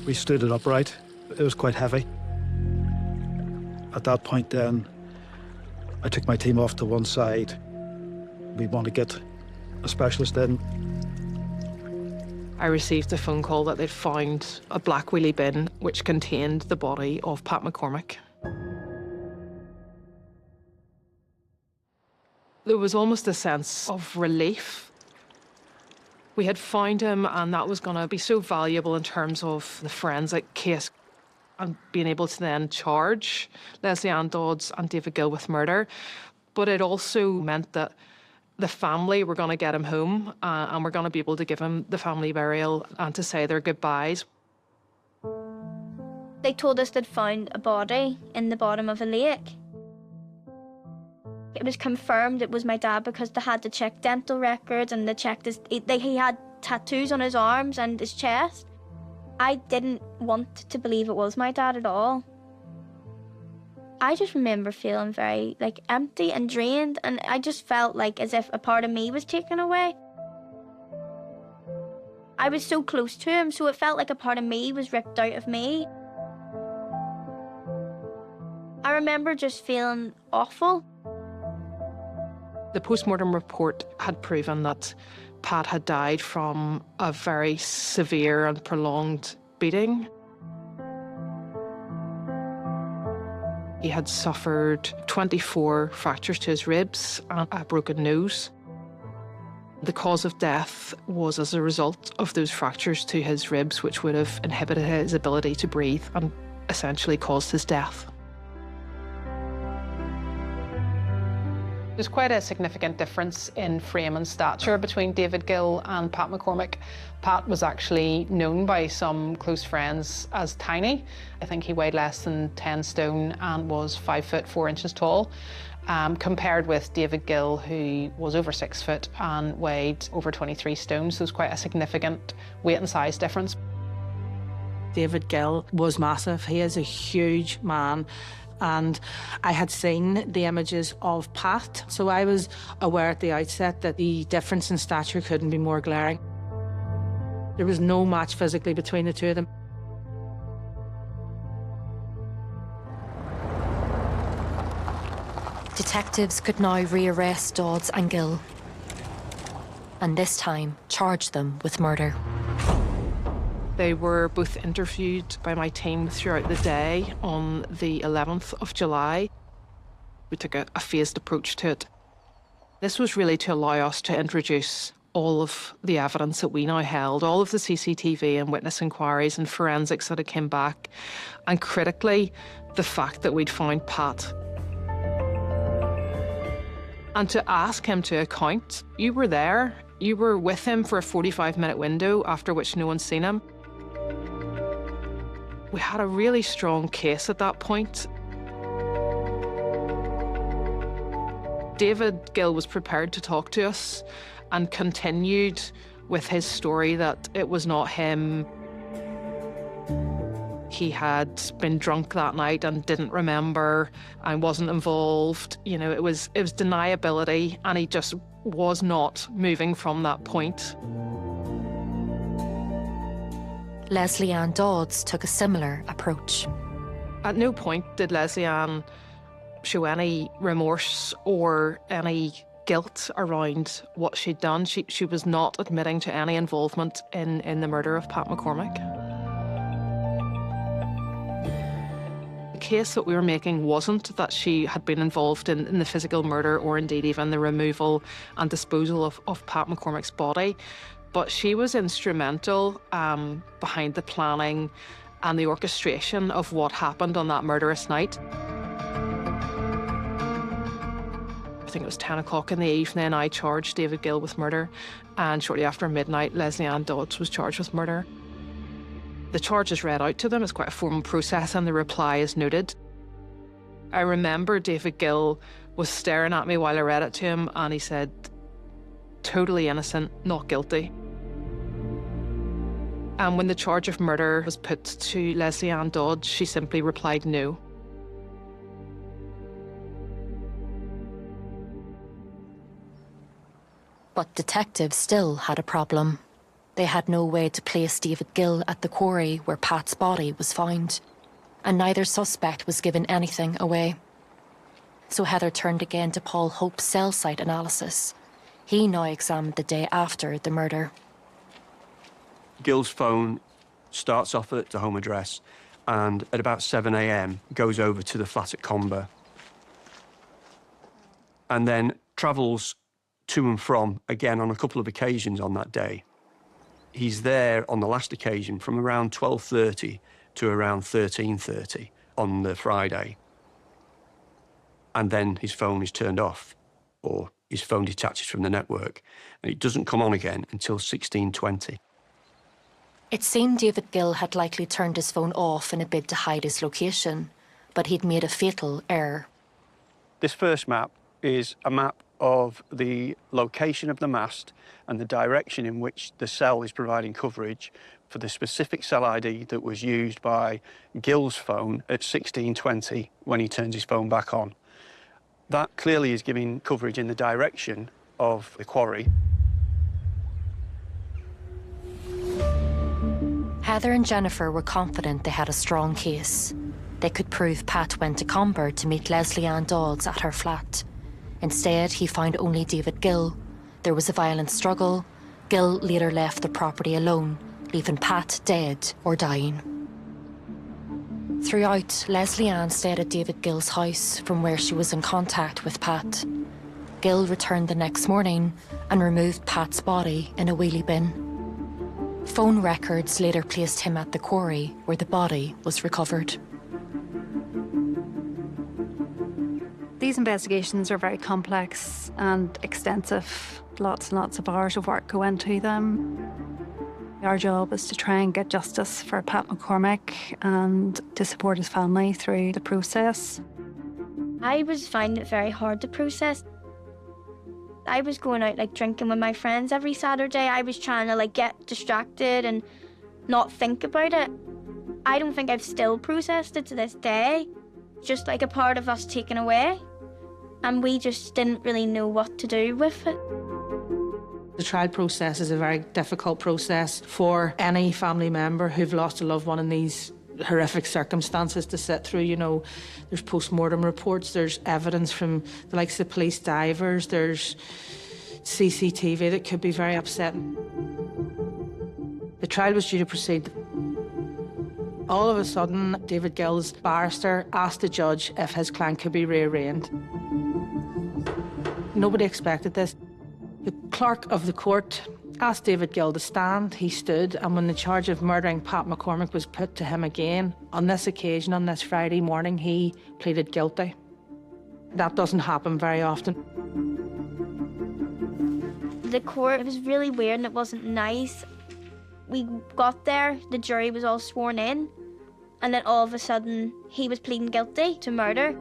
We stood it upright. It was quite heavy. At that point then, I took my team off to one side. We want to get a specialist in. I received a phone call that they'd found a black wheelie bin which contained the body of Pat McCormick. There was almost a sense of relief. We had found him, and that was going to be so valuable in terms of the forensic case and being able to then charge Lesley-Ann Dodds and David Gill with murder. But it also meant that the family were going to get him home, and we're going to be able to give him the family burial and to say their goodbyes. They told us they'd found a body in the bottom of a lake. It was confirmed it was my dad because they had to check dental records, and they checked he had tattoos on his arms and his chest. I didn't want to believe it was my dad at all. I just remember feeling very empty and drained, and I just felt as if a part of me was taken away. I was so close to him, so it felt like a part of me was ripped out of me. I remember just feeling awful. The post-mortem report had proven that Pat had died from a very severe and prolonged beating. He had suffered 24 fractures to his ribs and a broken nose. The cause of death was as a result of those fractures to his ribs, which would have inhibited his ability to breathe and essentially caused his death. There's quite a significant difference in frame and stature between David Gill and Pat McCormick. Pat was actually known by some close friends as tiny. I think he weighed less than 10 stone and was 5 foot 4 inches tall, compared with David Gill, who was over 6 foot and weighed over 23 stone. So there's quite a significant weight and size difference. David Gill was massive. He is a huge man. And I had seen the images of Pat, so I was aware at the outset that the difference in stature couldn't be more glaring. There was no match physically between the two of them. Detectives could now rearrest Dodds and Gill, and this time charge them with murder. They were both interviewed by my team throughout the day on the 11th of July. We took a phased approach to it. This was really to allow us to introduce all of the evidence that we now held, all of the CCTV and witness inquiries and forensics that had come back, and critically, the fact that we'd found Pat. And to ask him to account. You were there. You were with him for a 45-minute window, after which no one's seen him. We had a really strong case at that point. David Gill was prepared to talk to us and continued with his story that it was not him. He had been drunk that night and didn't remember and wasn't involved. You know, it was deniability, and he just was not moving from that point. Lesley-Ann Dodds took a similar approach. At no point did Lesley-Ann show any remorse or any guilt around what she'd done. She was not admitting to any involvement in the murder of Pat McCormick. The case that we were making wasn't that she had been involved in the physical murder or indeed even the removal and disposal of Pat McCormick's body. But she was instrumental behind the planning and the orchestration of what happened on that murderous night. I think it was 10 o'clock in the evening, I charged David Gill with murder, and shortly after midnight, Lesley-Ann Dodds was charged with murder. The charge is read out to them. It's quite a formal process, and the reply is noted. I remember David Gill was staring at me while I read it to him, and he said, "Totally innocent, not guilty." And when the charge of murder was put to Leslie Ann Dodds, she simply replied no. But detectives still had a problem. They had no way to place David Gill at the quarry where Pat's body was found, and neither suspect was given anything away. So Heather turned again to Paul Hope's cell site analysis. He now examined the day after the murder. Gill's phone starts off at the home address and at about 7 a.m. goes over to the flat at Comber and then travels to and from again on a couple of occasions on that day. He's there on the last occasion from around 12:30 to around 13:30 on the Friday. And then his phone is turned off, or his phone detaches from the network, and it doesn't come on again until 16:20. It seemed David Gill had likely turned his phone off in a bid to hide his location, but he'd made a fatal error. This first map is a map of the location of the mast and the direction in which the cell is providing coverage for the specific cell ID that was used by Gill's phone at 16:20 when he turns his phone back on. That clearly is giving coverage in the direction of the quarry. Heather and Jennifer were confident they had a strong case. They could prove Pat went to Comber to meet Leslie Ann Dodds at her flat. Instead, he found only David Gill. There was a violent struggle. Gill later left the property alone, leaving Pat dead or dying. Throughout, Leslie Ann stayed at David Gill's house from where she was in contact with Pat. Gill returned the next morning and removed Pat's body in a wheelie bin. Phone records later placed him at the quarry where the body was recovered. These investigations are very complex and extensive. Lots and lots of hours of work go into them. Our job is to try and get justice for Pat McCormick and to support his family through the process. I was finding it very hard to process. I was going out drinking with my friends every Saturday. I was trying to get distracted and not think about it. I don't think I've still processed it to this day. Just a part of us taken away. And we just didn't really know what to do with it. The trial process is a very difficult process for any family member who've lost a loved one in these horrific circumstances to sit through. You know, there's post-mortem reports, there's evidence from the likes of police divers, there's CCTV that could be very upsetting. The trial was due to proceed. All of a sudden, David Gill's barrister asked the judge if his client could be rearranged. Nobody expected this. The clerk of the court asked David Gill to stand. He stood, and when the charge of murdering Pat McCormick was put to him again, on this occasion, on this Friday morning, he pleaded guilty. That doesn't happen very often. The court, it was really weird and it wasn't nice. We got there, the jury was all sworn in, and then all of a sudden, he was pleading guilty to murder.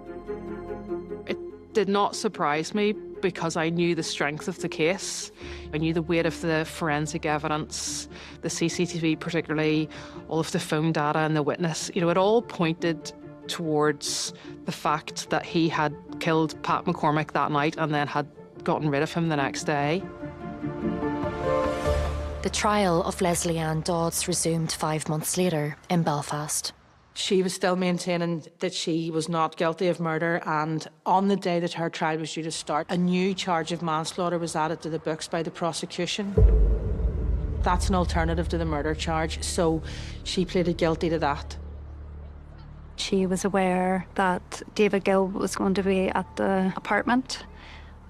It did not surprise me because I knew the strength of the case. I knew the weight of the forensic evidence, the CCTV particularly, all of the phone data and the witness. You know, it all pointed towards the fact that he had killed Pat McCormick that night and then had gotten rid of him the next day. The trial of Leslie Ann Dodds resumed 5 months later in Belfast. She was still maintaining that she was not guilty of murder, and on the day that her trial was due to start, a new charge of manslaughter was added to the books by the prosecution. That's an alternative to the murder charge, so she pleaded guilty to that. She was aware that David Gill was going to be at the apartment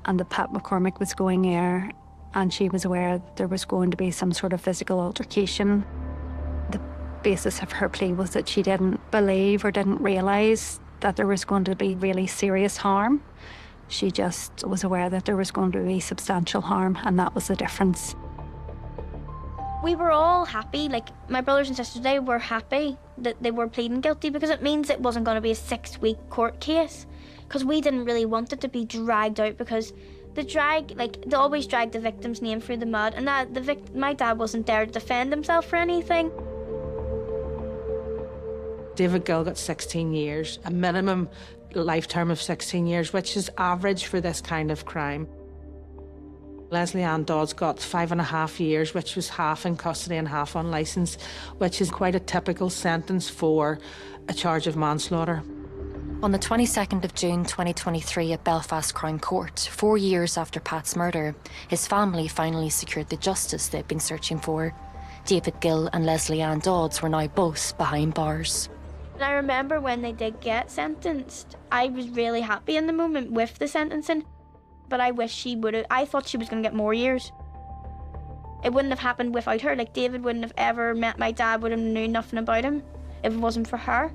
and that Pat McCormick was going there, and she was aware there was going to be some sort of physical altercation. The basis of her plea was that she didn't believe or didn't realise that there was going to be really serious harm. She just was aware that there was going to be substantial harm, and that was the difference. We were all happy, my brothers and sisters, they were happy that they were pleading guilty because it means it wasn't going to be a 6-week court case. Because we didn't really want it to be dragged out because They always drag the victim's name through the mud, and my dad wasn't there to defend himself for anything. David Gill got 16 years, a minimum life term of 16 years, which is average for this kind of crime. Leslie Ann Dodds got 5.5 years, which was half in custody and half on licence, which is quite a typical sentence for a charge of manslaughter. On the 22nd of June 2023 at Belfast Crown Court, 4 years after Pat's murder, his family finally secured the justice they'd been searching for. David Gill and Leslie Ann Dodds were now both behind bars. And I remember when they did get sentenced, I was really happy in the moment with the sentencing, but I wish I thought she was going to get more years. It wouldn't have happened without her. Like, David wouldn't have ever met my dad, would have knew nothing about him if it wasn't for her.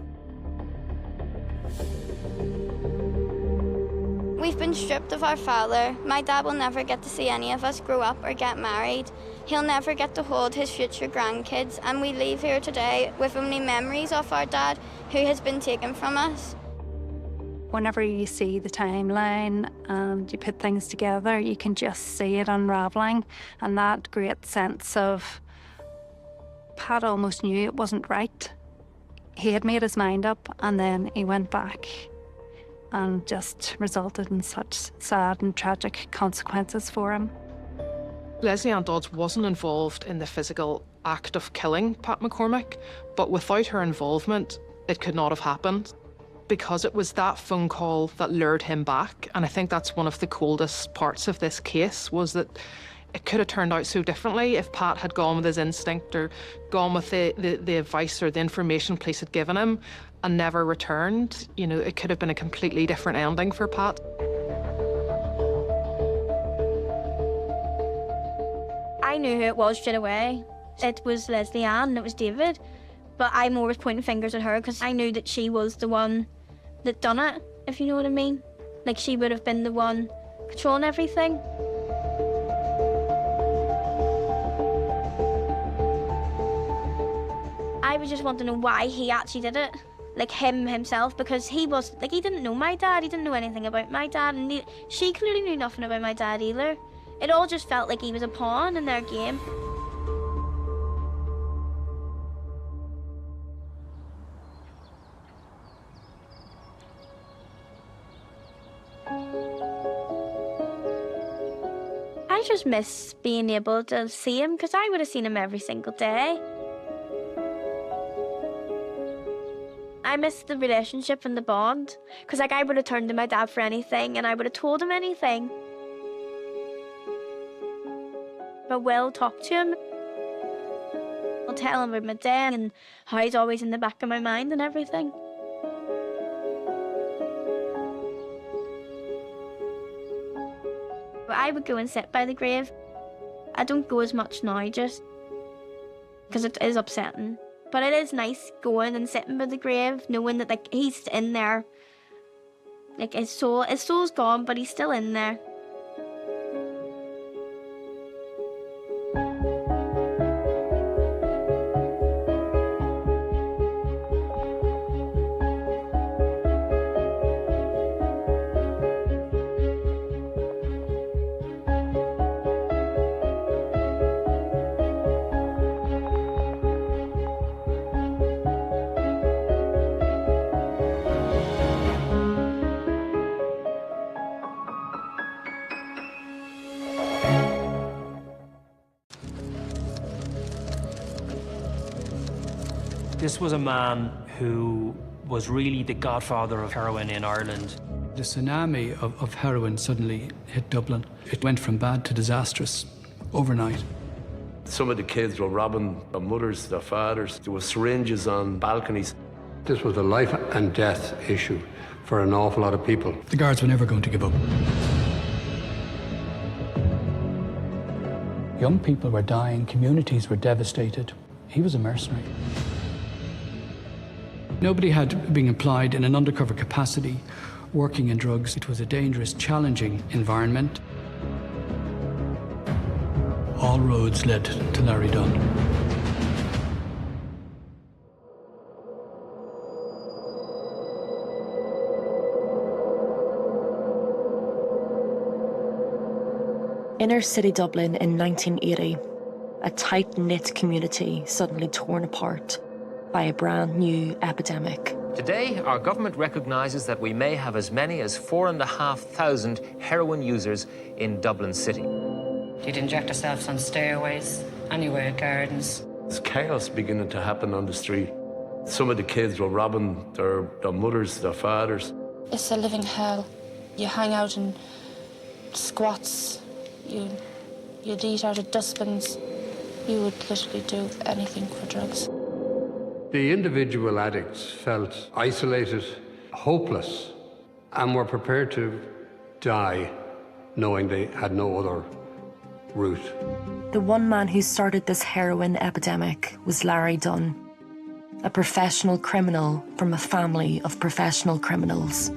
We've been stripped of our father. My dad will never get to see any of us grow up or get married. He'll never get to hold his future grandkids, and we leave here today with only memories of our dad, who has been taken from us. Whenever you see the timeline and you put things together, you can just see it unravelling, and that great sense of Pat almost knew it wasn't right. He had made his mind up, and then he went back, and just resulted in such sad and tragic consequences for him. Leslie Ann Dodds wasn't involved in the physical act of killing Pat McCormick, but without her involvement, it could not have happened, because it was that phone call that lured him back. And I think that's one of the coldest parts of this case, was that it could have turned out so differently if Pat had gone with his instinct or gone with the advice or the information police had given him and never returned. You know, it could have been a completely different ending for Pat. I knew who it was straight away. It was Leslie Ann and it was David. But I more was pointing fingers at her because I knew that she was the one that done it, if you know what I mean. Like, she would have been the one controlling everything. I was just wanting to know why he actually did it. Like, himself, because he didn't know my dad, he didn't know anything about my dad, and she clearly knew nothing about my dad either. It all just felt like he was a pawn in their game. I just miss being able to see him, because I would have seen him every single day. I miss the relationship and the bond, because I would have turned to my dad for anything and I would have told him anything. I will talk to him. I'll tell him about my day and how he's always in the back of my mind and everything. I would go and sit by the grave. I don't go as much now, just because it is upsetting. But it is nice going and sitting by the grave, knowing that, like, he's in there. Like, his soul's gone, but he's still in there. This was a man who was really the godfather of heroin in Ireland. The tsunami of heroin suddenly hit Dublin. It went from bad to disastrous overnight. Some of the kids were robbing their mothers, their fathers. There were syringes on balconies. This was a life and death issue for an awful lot of people. The guards were never going to give up. Young people were dying, communities were devastated. He was a mercenary. Nobody had been employed in an undercover capacity, working in drugs. It was a dangerous, challenging environment. All roads led to Larry Dunn. Inner city Dublin in 1980, a tight-knit community suddenly torn apart by a brand new epidemic. Today, our government recognises that we may have as many as 4,500 heroin users in Dublin City. You'd inject ourselves on stairways, anywhere, gardens. There's chaos beginning to happen on the street. Some of the kids were robbing their mothers, their fathers. It's a living hell. You hang out in squats, you'd eat out of dustbins. You would literally do anything for drugs. The individual addicts felt isolated, hopeless, and were prepared to die knowing they had no other route. The one man who started this heroin epidemic was Larry Dunn, a professional criminal from a family of professional criminals.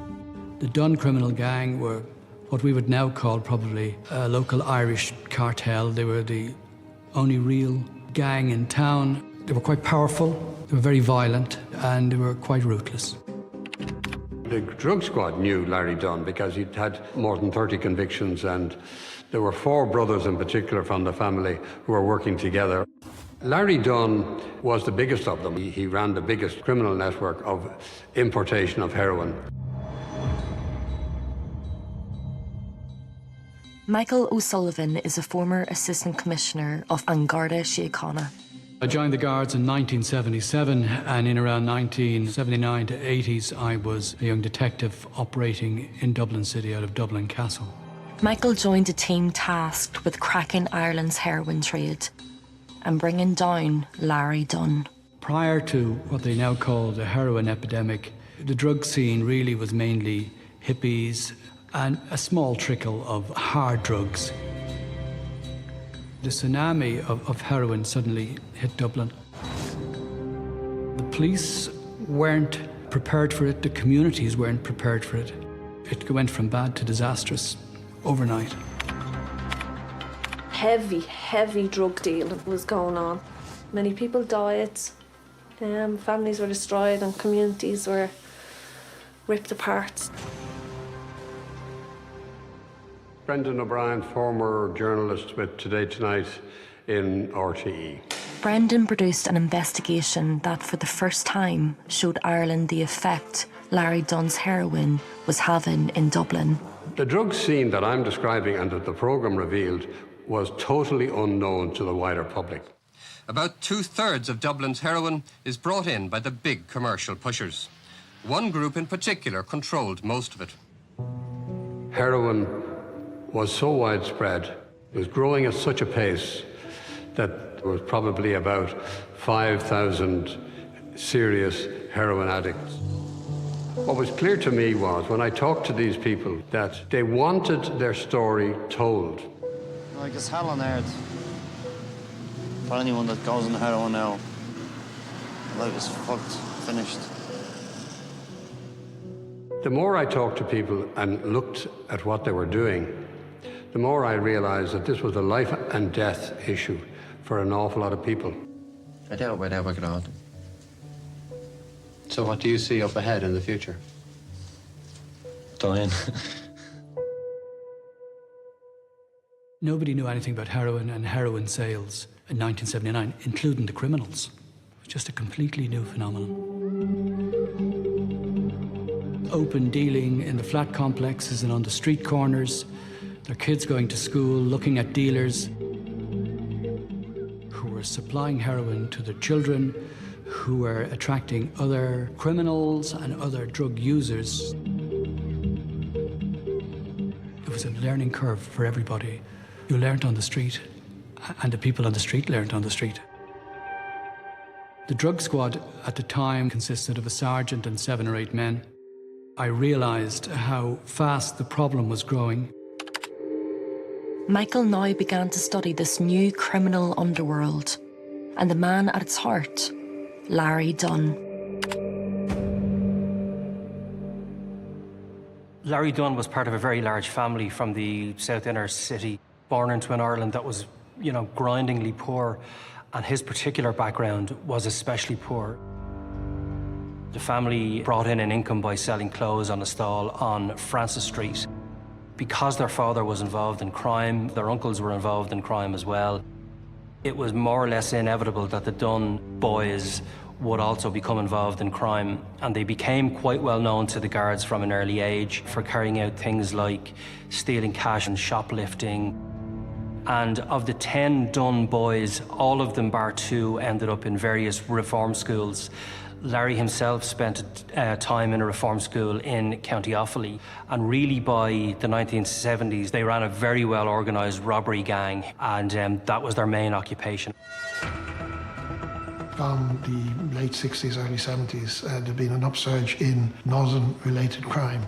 The Dunn criminal gang were what we would now call probably a local Irish cartel. They were the only real gang in town. They were quite powerful, they were very violent, and they were quite ruthless. The drug squad knew Larry Dunn because he'd had more than 30 convictions, and there were 4 brothers in particular from the family who were working together. Larry Dunn was the biggest of them. He ran the biggest criminal network of importation of heroin. Michael O'Sullivan is a former Assistant Commissioner of An Garda Síochána. I joined the Guards in 1977, and in around 1979 to 80s, I was a young detective operating in Dublin City out of Dublin Castle. Michael joined a team tasked with cracking Ireland's heroin trade and bringing down Larry Dunn. Prior to what they now call the heroin epidemic, the drug scene really was mainly hippies and a small trickle of hard drugs. The tsunami of heroin suddenly hit Dublin. The police weren't prepared for it, the communities weren't prepared for it. It went from bad to disastrous overnight. Heavy drug dealing was going on. Many people died, families were destroyed, and communities were ripped apart. Brendan O'Brien, former journalist with Today Tonight in RTE. Brendan produced an investigation that for the first time showed Ireland the effect Larry Dunn's heroin was having in Dublin. The drug scene that I'm describing and that the programme revealed was totally unknown to the wider public. About 2/3 of Dublin's heroin is brought in by the big commercial pushers. One group in particular controlled most of it. Heroin was so widespread, it was growing at such a pace that there was probably about 5,000 serious heroin addicts. What was clear to me was, when I talked to these people, that they wanted their story told. Like, it's hell on earth for anyone that goes on heroin now. Life is fucked, finished. The more I talked to people and looked at what they were doing, the more I realised that this was a life and death issue for an awful lot of people. I doubt we'd ever get on. So what do you see up ahead in the future? Dying. Nobody knew anything about heroin and heroin sales in 1979, including the criminals. It was just a completely new phenomenon. Open dealing in the flat complexes and on the street corners, their kids going to school, looking at dealers who were supplying heroin to their children, who were attracting other criminals and other drug users. It was a learning curve for everybody. You learned on the street, and the people on the street learned on the street. The drug squad at the time consisted of a sergeant and 7 or 8 men. I realised how fast the problem was growing. Michael now began to study this new criminal underworld, and the man at its heart, Larry Dunn. Larry Dunn was part of a very large family from the South Inner City, born into an Ireland that was, grindingly poor, and his particular background was especially poor. The family brought in an income by selling clothes on a stall on Francis Street. Because their father was involved in crime, their uncles were involved in crime as well, it was more or less inevitable that the Dunn boys would also become involved in crime, and they became quite well known to the guards from an early age for carrying out things like stealing cash and shoplifting. And of the 10 Dunn boys, all of them bar 2 ended up in various reform schools. Larry himself spent time in a reform school in County Offaly, and really by the 1970s they ran a very well organised robbery gang, and that was their main occupation. From the late 60s, early 70s, there'd been an upsurge in Northern-related crime.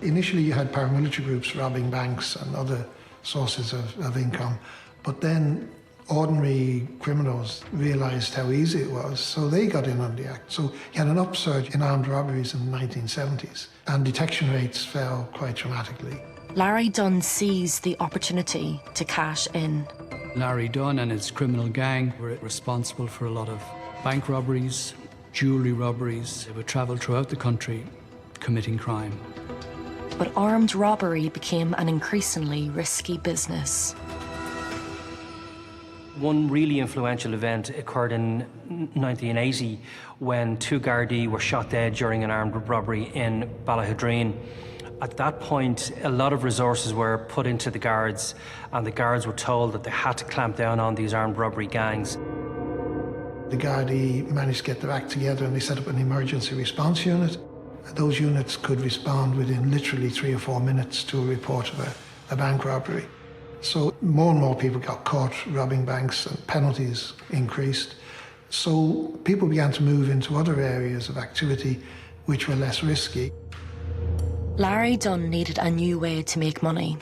Initially you had paramilitary groups robbing banks and other sources of income, but then ordinary criminals realised how easy it was, so they got in on the act. So you had an upsurge in armed robberies in the 1970s, and detection rates fell quite dramatically. Larry Dunn seized the opportunity to cash in. Larry Dunn and his criminal gang were responsible for a lot of bank robberies, jewellery robberies. They would travel throughout the country committing crime. But armed robbery became an increasingly risky business. One really influential event occurred in 1980 when 2 Gardaí were shot dead during an armed robbery in Ballahadreen. At that point, a lot of resources were put into the guards, and the guards were told that they had to clamp down on these armed robbery gangs. The Gardaí managed to get their act together and they set up an emergency response unit. Those units could respond within literally 3 or 4 minutes to a report of a bank robbery. So more and more people got caught robbing banks and penalties increased. So people began to move into other areas of activity which were less risky. Larry Dunn needed a new way to make money.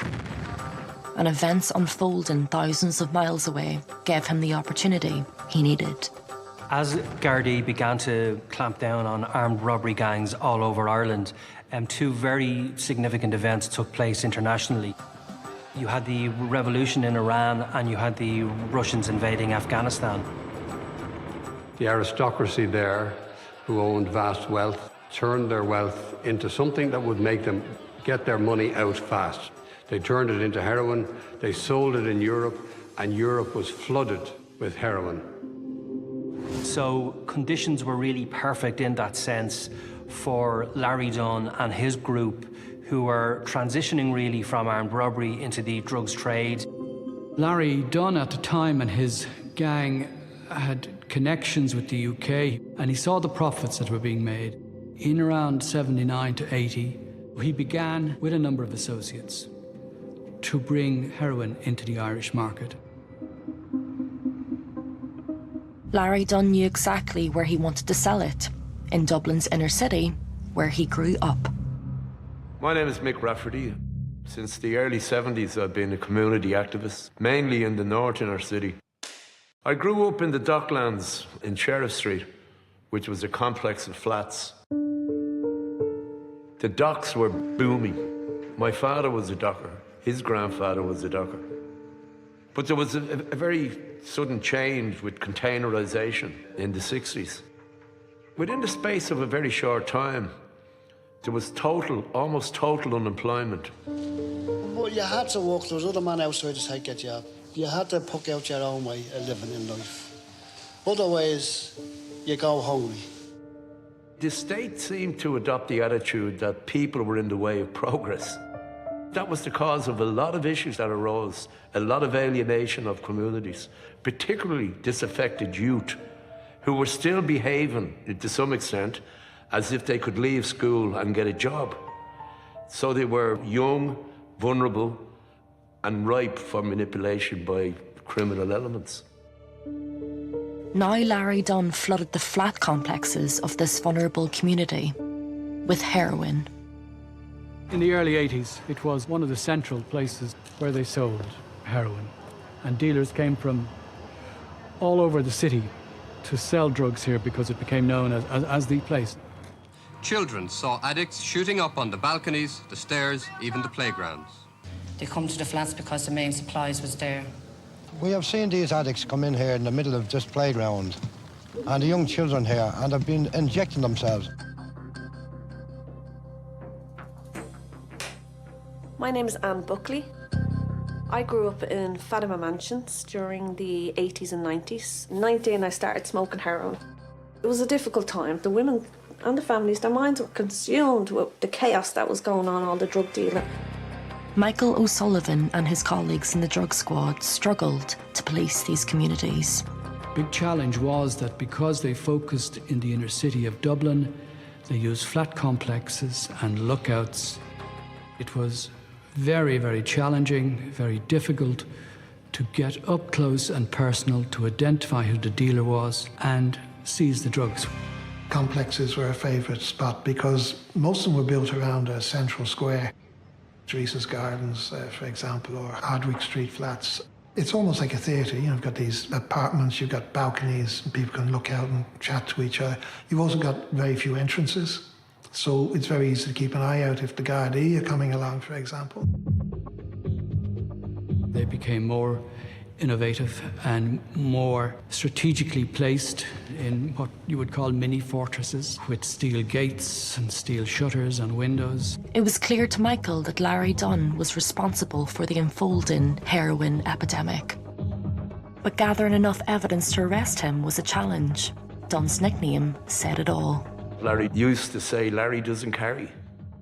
And events unfolding thousands of miles away gave him the opportunity he needed. As Gardaí began to clamp down on armed robbery gangs all over Ireland, 2 very significant events took place internationally. You had the revolution in Iran and you had the Russians invading Afghanistan. The aristocracy there, who owned vast wealth, turned their wealth into something that would make them get their money out fast. They turned it into heroin, they sold it in Europe, and Europe was flooded with heroin. So conditions were really perfect in that sense for Larry Dunn and his group, who were transitioning really from armed robbery into the drugs trade. Larry Dunn at the time and his gang had connections with the UK, and he saw the profits that were being made. In around 79 to 80, he began with a number of associates to bring heroin into the Irish market. Larry Dunn knew exactly where he wanted to sell it, in Dublin's inner city, where he grew up. My name is Mick Rafferty. Since the early 70s, I've been a community activist, mainly in the north inner city. I grew up in the Docklands in Sheriff Street, which was a complex of flats. The docks were booming. My father was a docker. His grandfather was a docker. But there was a very sudden change with containerisation in the 60s. Within the space of a very short time, there was almost total unemployment. Well, you had to work. There was other men outside to take a job. You had to pick out your own way of living in life. Otherwise, you go hungry. The state seemed to adopt the attitude that people were in the way of progress. That was the cause of a lot of issues that arose, a lot of alienation of communities, particularly disaffected youth, who were still behaving, to some extent, as if they could leave school and get a job. So they were young, vulnerable, and ripe for manipulation by criminal elements. Now Larry Dunn flooded the flat complexes of this vulnerable community with heroin. In the early 80s, it was one of the central places where they sold heroin. And dealers came from all over the city to sell drugs here because it became known as the place. Children saw addicts shooting up on the balconies, the stairs, even the playgrounds. They come to the flats because the main supplies was there. We have seen these addicts come in here in the middle of this playground, and the young children here, and have been injecting themselves. My name is Anne Buckley. I grew up in Fatima Mansions during the 80s and 90s. In 19, I started smoking heroin. It was a difficult time. The women and the families, their minds were consumed with the chaos that was going on, all the drug dealing. Michael O'Sullivan and his colleagues in the drug squad struggled to police these communities. Big challenge was that because they focused in the inner city of Dublin, they used flat complexes and lookouts. It was very, very challenging, very difficult to get up close and personal to identify who the dealer was and seize the drugs. Complexes were a favourite spot because most of them were built around a central square. Teresa's Gardens, for example, or Hardwick Street flats. It's almost like a theatre. You know, you've got these apartments, you've got balconies, and people can look out and chat to each other. You've also got very few entrances, so it's very easy to keep an eye out if the Gardaí are coming along, for example. They became more innovative and more strategically placed in what you would call mini fortresses with steel gates and steel shutters and windows. It was clear to Michael that Larry Dunn was responsible for the unfolding heroin epidemic. But gathering enough evidence to arrest him was a challenge. Dunn's nickname said it all. Larry used to say, Larry doesn't carry.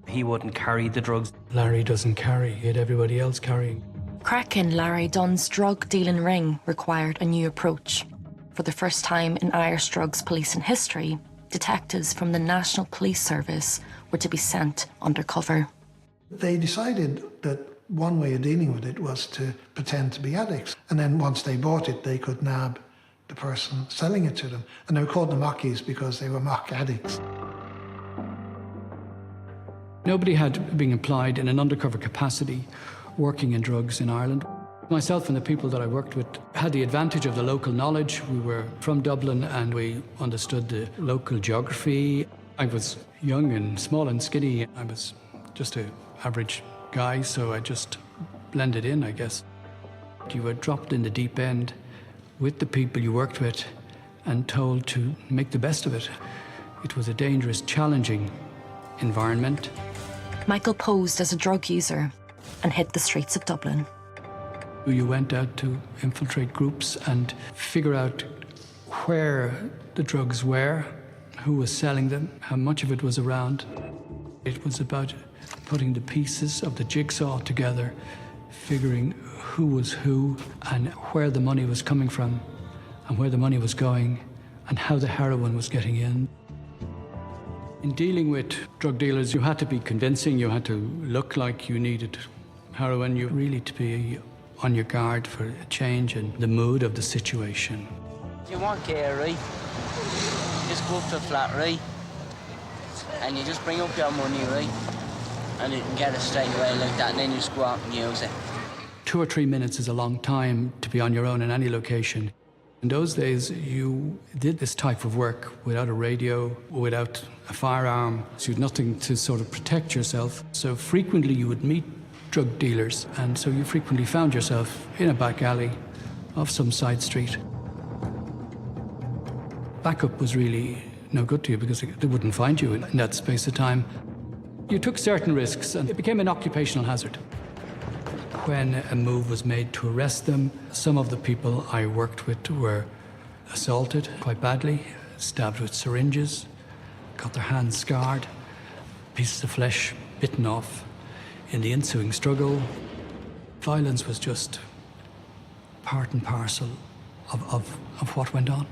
He wouldn't carry the drugs. Larry doesn't carry, he had everybody else carrying. Cracking Larry Dunn's drug-dealing ring required a new approach. For the first time in Irish drugs policing history, detectives from the National Police Service were to be sent undercover. They decided that one way of dealing with it was to pretend to be addicts. And then once they bought it, they could nab the person selling it to them. And they were called the Mockies because they were mock addicts. Nobody had been employed in an undercover capacity working in drugs in Ireland. Myself and the people that I worked with had the advantage of the local knowledge. We were from Dublin and we understood the local geography. I was young and small and skinny. I was just an average guy, so I just blended in, I guess. You were dropped in the deep end with the people you worked with and told to make the best of it. It was a dangerous, challenging environment. Michael posed as a drug user and hit the streets of Dublin. You went out to infiltrate groups and figure out where the drugs were, who was selling them, how much of it was around. It was about putting the pieces of the jigsaw together, figuring who was who and where the money was coming from and where the money was going and how the heroin was getting in. In dealing with drug dealers, you had to be convincing, you had to look like you needed heroin, you really to be on your guard for a change in the mood of the situation. If you want care, right, just go up to a flat, right, and you just bring up your money, right, and you can get it straight away like that, and then you just go out and use it. 2 or 3 minutes is a long time to be on your own in any location. In those days, you did this type of work without a radio, without a firearm, so you had nothing to sort of protect yourself. So frequently you would meet drug dealers, and so you frequently found yourself in a back alley off some side street. Backup was really no good to you because they wouldn't find you in that space of time. You took certain risks and it became an occupational hazard. When a move was made to arrest them, some of the people I worked with were assaulted quite badly, stabbed with syringes, got their hands scarred, pieces of flesh bitten off. In the ensuing struggle, violence was just part and parcel of what went on.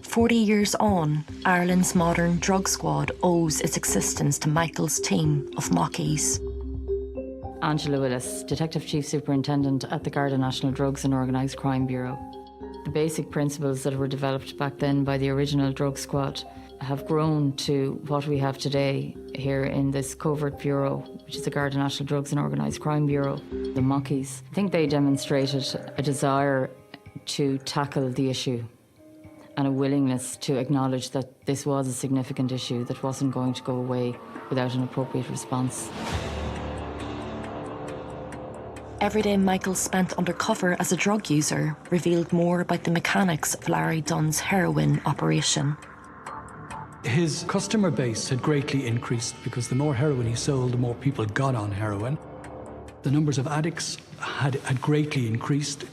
40 years on, Ireland's modern drug squad owes its existence to Michael's team of Mockies. Angela Willis, Detective Chief Superintendent at the Garda National Drugs and Organised Crime Bureau. The basic principles that were developed back then by the original drug squad have grown to what we have today here in this covert bureau, which is the Garda National Drugs and Organised Crime Bureau, the Mockies. I think they demonstrated a desire to tackle the issue and a willingness to acknowledge that this was a significant issue that wasn't going to go away without an appropriate response. Every day Michael spent undercover as a drug user revealed more about the mechanics of Larry Dunn's heroin operation. His customer base had greatly increased because the more heroin he sold, the more people got on heroin. The numbers of addicts had greatly increased,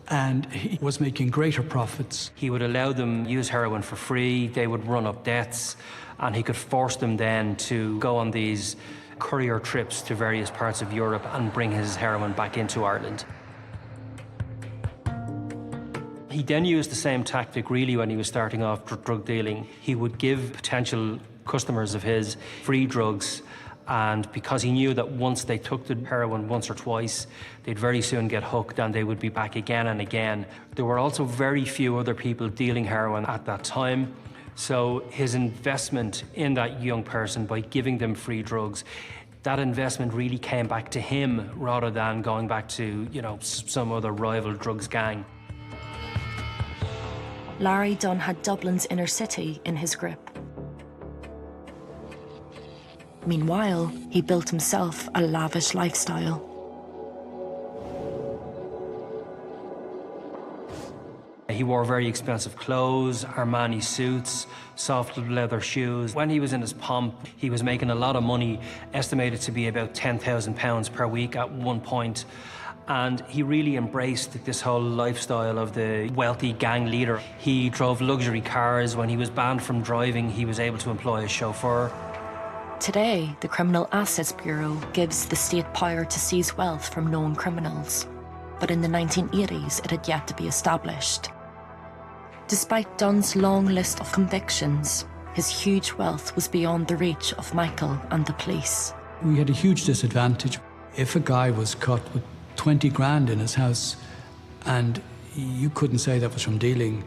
and he was making greater profits. He would allow them use heroin for free, they would run up debts, and he could force them then to go on these courier trips to various parts of Europe and bring his heroin back into Ireland. He then used the same tactic really when he was starting off drug dealing. He would give potential customers of his free drugs, and because he knew that once they took the heroin once or twice, they'd very soon get hooked and they would be back again and again. There were also very few other people dealing heroin at that time, so his investment in that young person by giving them free drugs, that investment really came back to him rather than going back to, you know, some other rival drugs gang. Larry Dunn had Dublin's inner city in his grip. Meanwhile, he built himself a lavish lifestyle. He wore very expensive clothes, Armani suits, soft leather shoes. When he was in his pomp, he was making a lot of money, estimated to be about £10,000 per week at one point. And he really embraced this whole lifestyle of the wealthy gang leader. He drove luxury cars. When he was banned from driving, he was able to employ a chauffeur. Today, the Criminal Assets Bureau gives the state power to seize wealth from known criminals. But in the 1980s, it had yet to be established. Despite Dunn's long list of convictions, his huge wealth was beyond the reach of Michael and the police. We had a huge disadvantage. If a guy was caught with 20 grand in his house and you couldn't say that was from dealing,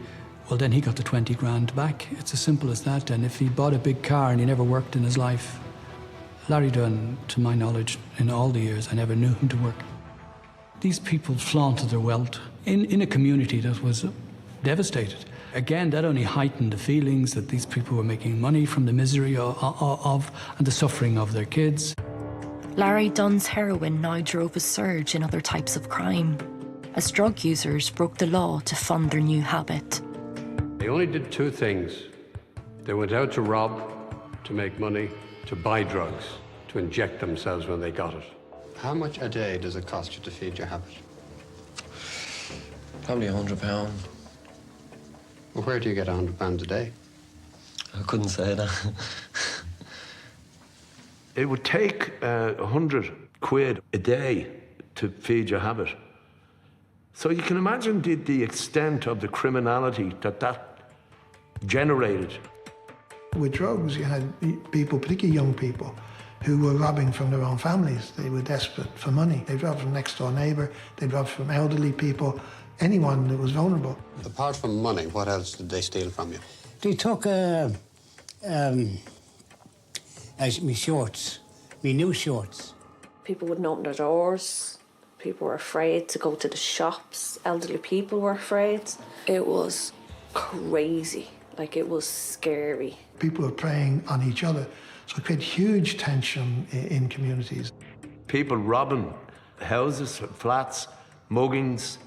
well, then he got the 20 grand back. It's as simple as that. And if he bought a big car and he never worked in his life, Larry Dunn, to my knowledge, in all the years, I never knew him to work. These people flaunted their wealth in a community that was devastated. Again, that only heightened the feelings that these people were making money from the misery of and the suffering of their kids. Larry Dunn's heroin now drove a surge in other types of crime, as drug users broke the law to fund their new habit. They only did two things. They went out to rob, to make money, to buy drugs, to inject themselves when they got it. How much a day does it cost you to feed your habit? Probably £100. Well, where do you get £100 a day? I couldn't say that. It would take 100 quid a day to feed your habit. So you can imagine the extent of the criminality that generated. With drugs, you had people, particularly young people, who were robbing from their own families. They were desperate for money. They'd rob from next door neighbour, they'd rob from elderly people, anyone that was vulnerable. Apart from money, what else did they steal from you? They took my shorts, my new shorts. People wouldn't open their doors. People were afraid to go to the shops. Elderly people were afraid. It was crazy. Like, it was scary. People were preying on each other, so it created huge tension in communities. People robbing houses, flats, muggings.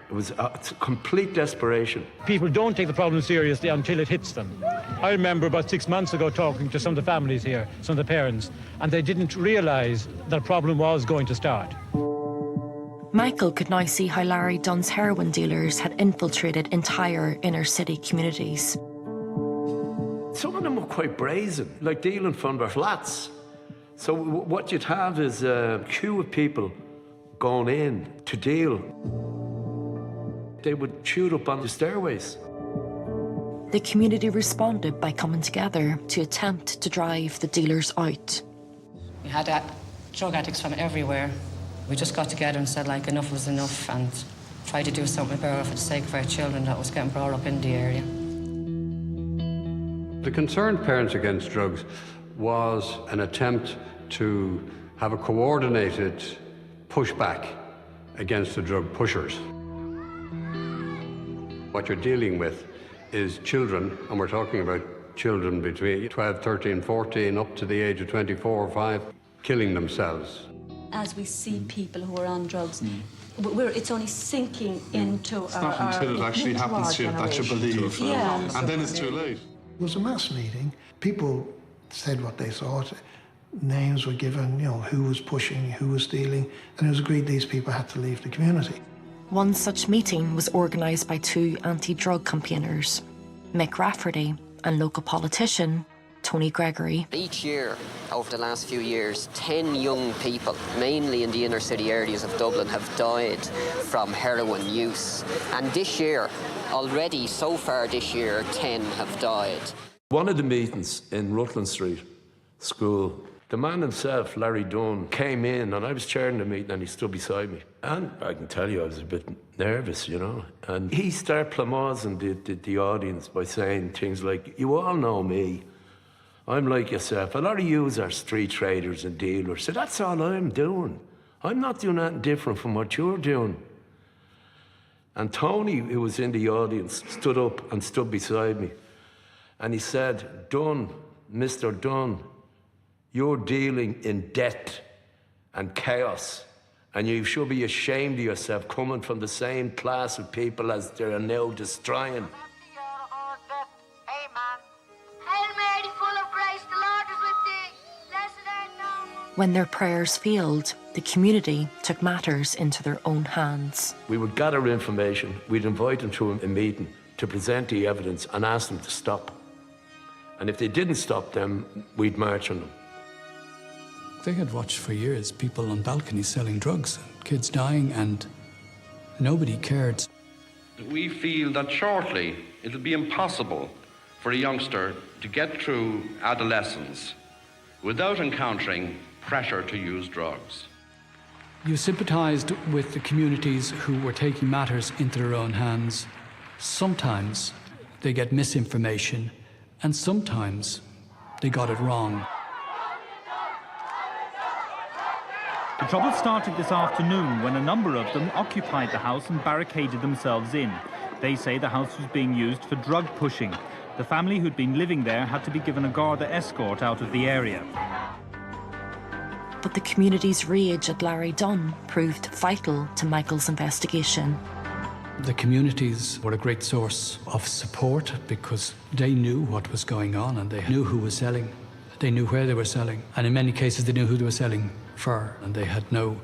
It was complete desperation. People don't take the problem seriously until it hits them. I remember about 6 months ago talking to some of the families here, some of the parents, and they didn't realise that a problem was going to start. Michael could now see how Larry Dunn's heroin dealers had infiltrated entire inner city communities. Some of them were quite brazen, like dealing from their flats. So what you'd have is a queue of people going in to deal. They would shoot up on the stairways. The community responded by coming together to attempt to drive the dealers out. We had drug addicts from everywhere. We just got together and said, like, enough was enough, and tried to do something about it for the sake of our children that was getting brought up in the area. The Concerned Parents Against Drugs was an attempt to have a coordinated pushback against the drug pushers. What you're dealing with is children, and we're talking about children between 12, 13, 14, up to the age of 24 or 5, killing themselves. As we see people who are on drugs, it's only sinking into It's not until it actually happens to you that you believe. Yeah. And then it's too late. It was a mass meeting. People said what they thought. Names were given, you know, who was pushing, who was stealing, and it was agreed these people had to leave the community. One such meeting was organised by two anti-drug campaigners, Mick Rafferty and local politician Tony Gregory. Each year, over the last few years, 10 young people, mainly in the inner city areas of Dublin, have died from heroin use. And this year, already so far this year, 10 have died. One of the meetings in Rutland Street School, the man himself, Larry Dunn, came in and I was chairing the meeting and he stood beside me. And I can tell you I was a bit nervous, you know. And he started plumazing the audience by saying things like, you all know me. I'm like yourself. A lot of yous are street traders and dealers. So that's all I'm doing. I'm not doing anything different from what you're doing. And Tony, who was in the audience, stood up and stood beside me. And he said, Dunn, Mr. Dunn, you're dealing in debt and chaos. And you should be ashamed of yourself coming from the same class of people as they are now destroying. When their prayers failed, the community took matters into their own hands. We would gather information, we'd invite them to a meeting to present the evidence and ask them to stop. And if they didn't stop them, we'd march on them. They had watched for years people on balconies selling drugs, kids dying, and nobody cared. We feel that shortly it'll be impossible for a youngster to get through adolescence without encountering pressure to use drugs. You sympathised with the communities who were taking matters into their own hands. Sometimes they get misinformation, and sometimes they got it wrong. The trouble started this afternoon when a number of them occupied the house and barricaded themselves in. They say the house was being used for drug pushing. The family who'd been living there had to be given a Garda escort out of the area. But the community's rage at Larry Dunn proved vital to Michael's investigation. The communities were a great source of support because they knew what was going on and they knew who was selling. They knew where they were selling. And in many cases, they knew who they were selling for. And they had no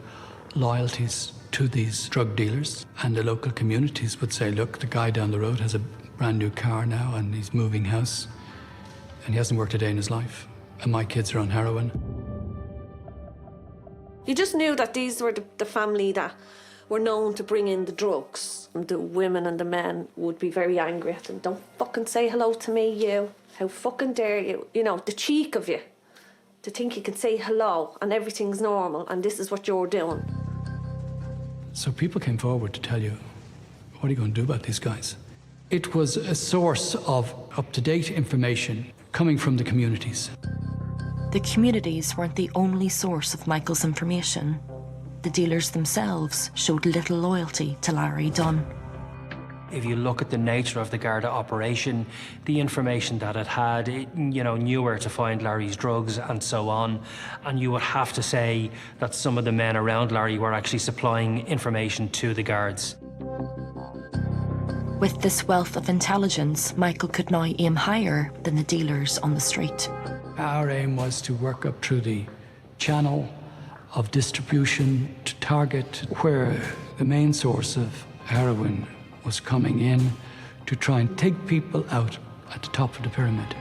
loyalties to these drug dealers. And the local communities would say, look, the guy down the road has a brand new car now and he's moving house and he hasn't worked a day in his life. And my kids are on heroin. You just knew that these were the family that were known to bring in the drugs. And the women and the men would be very angry at them. Don't fucking say hello to me, you. How fucking dare you? You know, the cheek of you. To think you can say hello and everything's normal and this is what you're doing. So people came forward to tell you, what are you going to do about these guys? It was a source of up-to-date information coming from the communities. The communities weren't the only source of Michael's information. The dealers themselves showed little loyalty to Larry Dunn. If you look at the nature of the Garda operation, the information that it had, it, knew where to find Larry's drugs and so on. And you would have to say that some of the men around Larry were actually supplying information to the guards. With this wealth of intelligence, Michael could now aim higher than the dealers on the street. Our aim was to work up through the channel of distribution to target where the main source of heroin was coming in, to try and take people out at the top of the pyramid.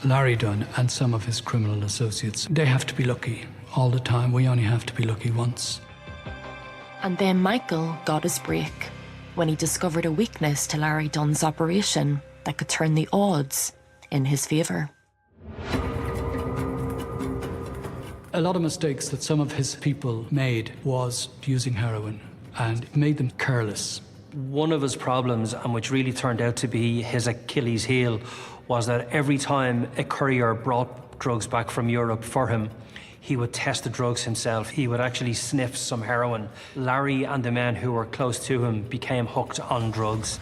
Larry Dunn and some of his criminal associates, they have to be lucky all the time. We only have to be lucky once. And then Michael got his break when he discovered a weakness to Larry Dunn's operation that could turn the odds in his favour. A lot of mistakes that some of his people made was using heroin, and it made them careless. One of his problems, and which really turned out to be his Achilles heel, was that every time a courier brought drugs back from Europe for him, he would test the drugs himself. He would actually sniff some heroin. Larry and the men who were close to him became hooked on drugs.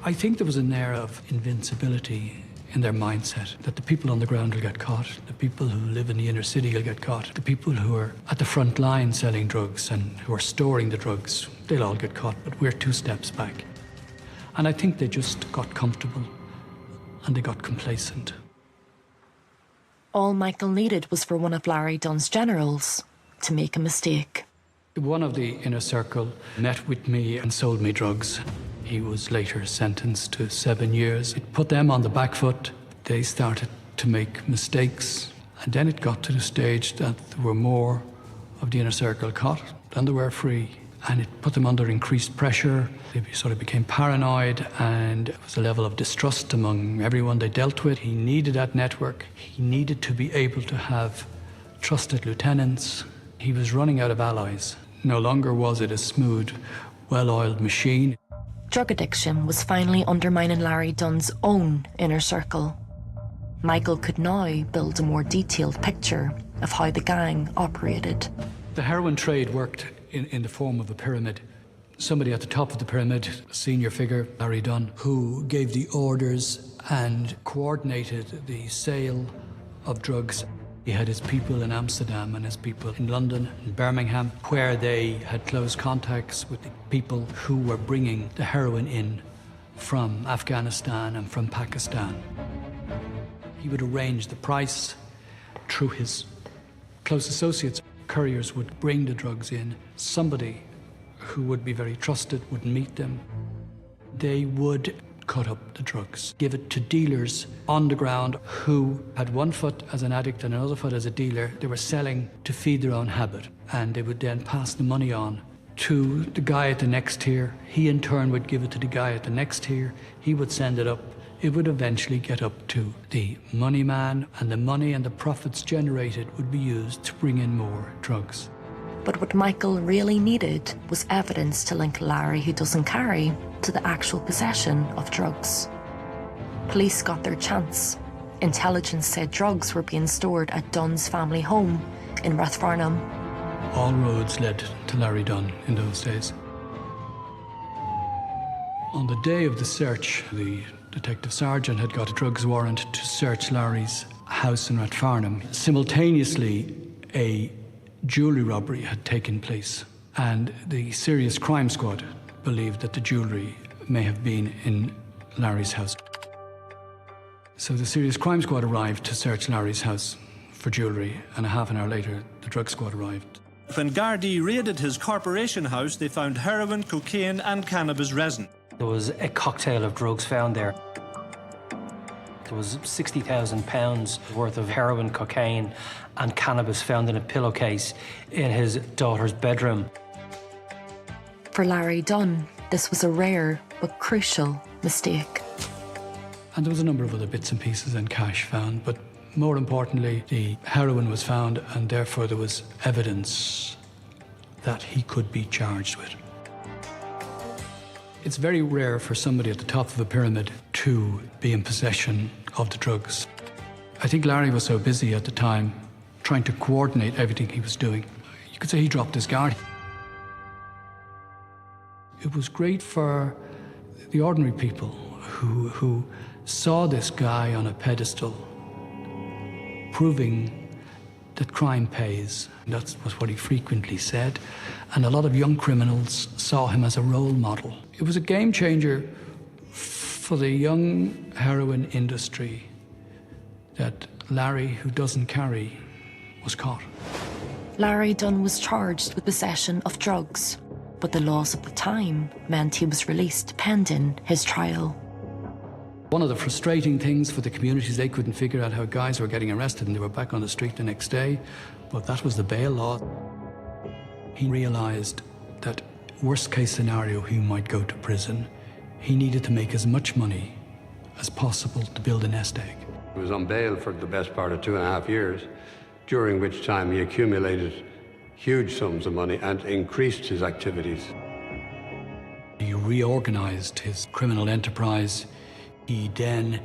I think there was an air of invincibility in their mindset, that the people on the ground will get caught, the people who live in the inner city will get caught, the people who are at the front line selling drugs and who are storing the drugs, they'll all get caught, but we're 2 steps back. And I think they just got comfortable and they got complacent. All Michael needed was for one of Larry Dunn's generals to make a mistake. One of the inner circle met with me and sold me drugs. He was later sentenced to 7 years. It put them on the back foot. They started to make mistakes. And then it got to the stage that there were more of the inner circle caught than there were free. And it put them under increased pressure. They sort of became paranoid, and there was a level of distrust among everyone they dealt with. He needed that network. He needed to be able to have trusted lieutenants. He was running out of allies. No longer was it a smooth, well-oiled machine. Drug addiction was finally undermining Larry Dunn's own inner circle. Michael could now build a more detailed picture of how the gang operated. The heroin trade worked in the form of a pyramid. Somebody at the top of the pyramid, a senior figure, Larry Dunn, who gave the orders and coordinated the sale of drugs. He had his people in Amsterdam and his people in London and Birmingham, where they had close contacts with the people who were bringing the heroin in from Afghanistan and from Pakistan. He would arrange the price through his close associates. Couriers would bring the drugs in. Somebody who would be very trusted would meet them. They would cut up the drugs, give it to dealers on the ground who had one foot as an addict and another foot as a dealer. They were selling to feed their own habit, and they would then pass the money on to the guy at the next tier. He in turn would give it to the guy at the next tier. He would send it up. It would eventually get up to the money man, and the money and the profits generated would be used to bring in more drugs. But what Michael really needed was evidence to link Larry, who doesn't carry, to the actual possession of drugs. Police got their chance. Intelligence said drugs were being stored at Dunn's family home in Rathfarnham. All roads led to Larry Dunn in those days. On the day of the search, the detective sergeant had got a drugs warrant to search Larry's house in Rathfarnham. Simultaneously, a jewellery robbery had taken place, and the Serious Crime Squad believed that the jewellery may have been in Larry's house. So the Serious Crime Squad arrived to search Larry's house for jewellery, and a half an hour later, the drug squad arrived. When Gardaí raided his corporation house, they found heroin, cocaine and cannabis resin. There was a cocktail of drugs found there. There was £60,000 worth of heroin, cocaine and cannabis found in a pillowcase in his daughter's bedroom. For Larry Dunn, this was a rare but crucial mistake. And there was a number of other bits and pieces and cash found, but more importantly, the heroin was found, and therefore there was evidence that he could be charged with. It's very rare for somebody at the top of a pyramid to be in possession of the drugs. I think Larry was so busy at the time trying to coordinate everything he was doing. You could say he dropped his guard. It was great for the ordinary people who saw this guy on a pedestal, proving that crime pays. That's what he frequently said. And a lot of young criminals saw him as a role model. It was a game changer for the young heroin industry that Larry, who doesn't carry, was caught. Larry Dunn was charged with possession of drugs, but the laws of the time meant he was released pending his trial. One of the frustrating things for the communities, they couldn't figure out how guys were getting arrested and they were back on the street the next day, but that was the bail law. He realised that worst case scenario, he might go to prison. He needed to make as much money as possible to build a nest egg. He was on bail for the best part of 2.5 years, during which time he accumulated huge sums of money and increased his activities. He reorganised his criminal enterprise. He then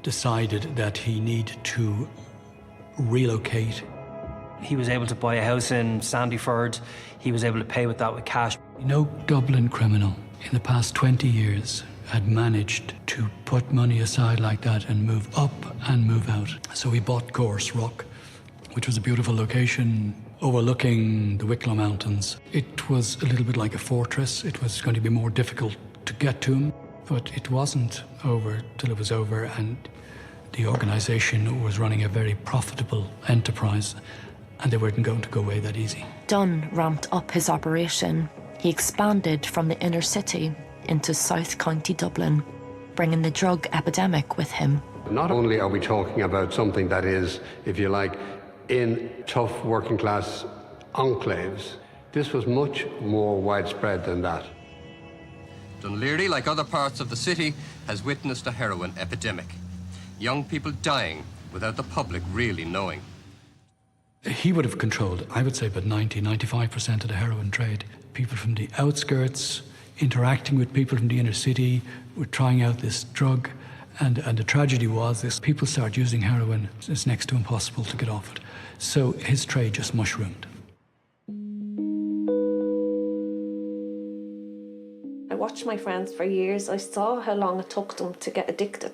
decided that he needed to relocate. He was able to buy a house in Sandyford. He was able to pay with that with cash. No Dublin criminal in the past 20 years had managed to put money aside like that and move up and move out. So he bought Gorse Rock, which was a beautiful location overlooking the Wicklow Mountains. It was a little bit like a fortress. It was going to be more difficult to get to him. But it wasn't over till it was over, and the organisation was running a very profitable enterprise, and they weren't going to go away that easy. Dunn ramped up his operation. He expanded from the inner city into South County Dublin, bringing the drug epidemic with him. Not only are we talking about something that is, if you like, in tough working class enclaves, this was much more widespread than that. Dún Laoghaire, like other parts of the city, has witnessed a heroin epidemic. Young people dying without the public really knowing. He would have controlled, I would say, about 95% of the heroin trade. People from the outskirts interacting with people from the inner city were trying out this drug. And the tragedy was this: people started using heroin. It's next to impossible to get off it. So his trade just mushroomed. I watched my friends for years. I saw how long it took them to get addicted.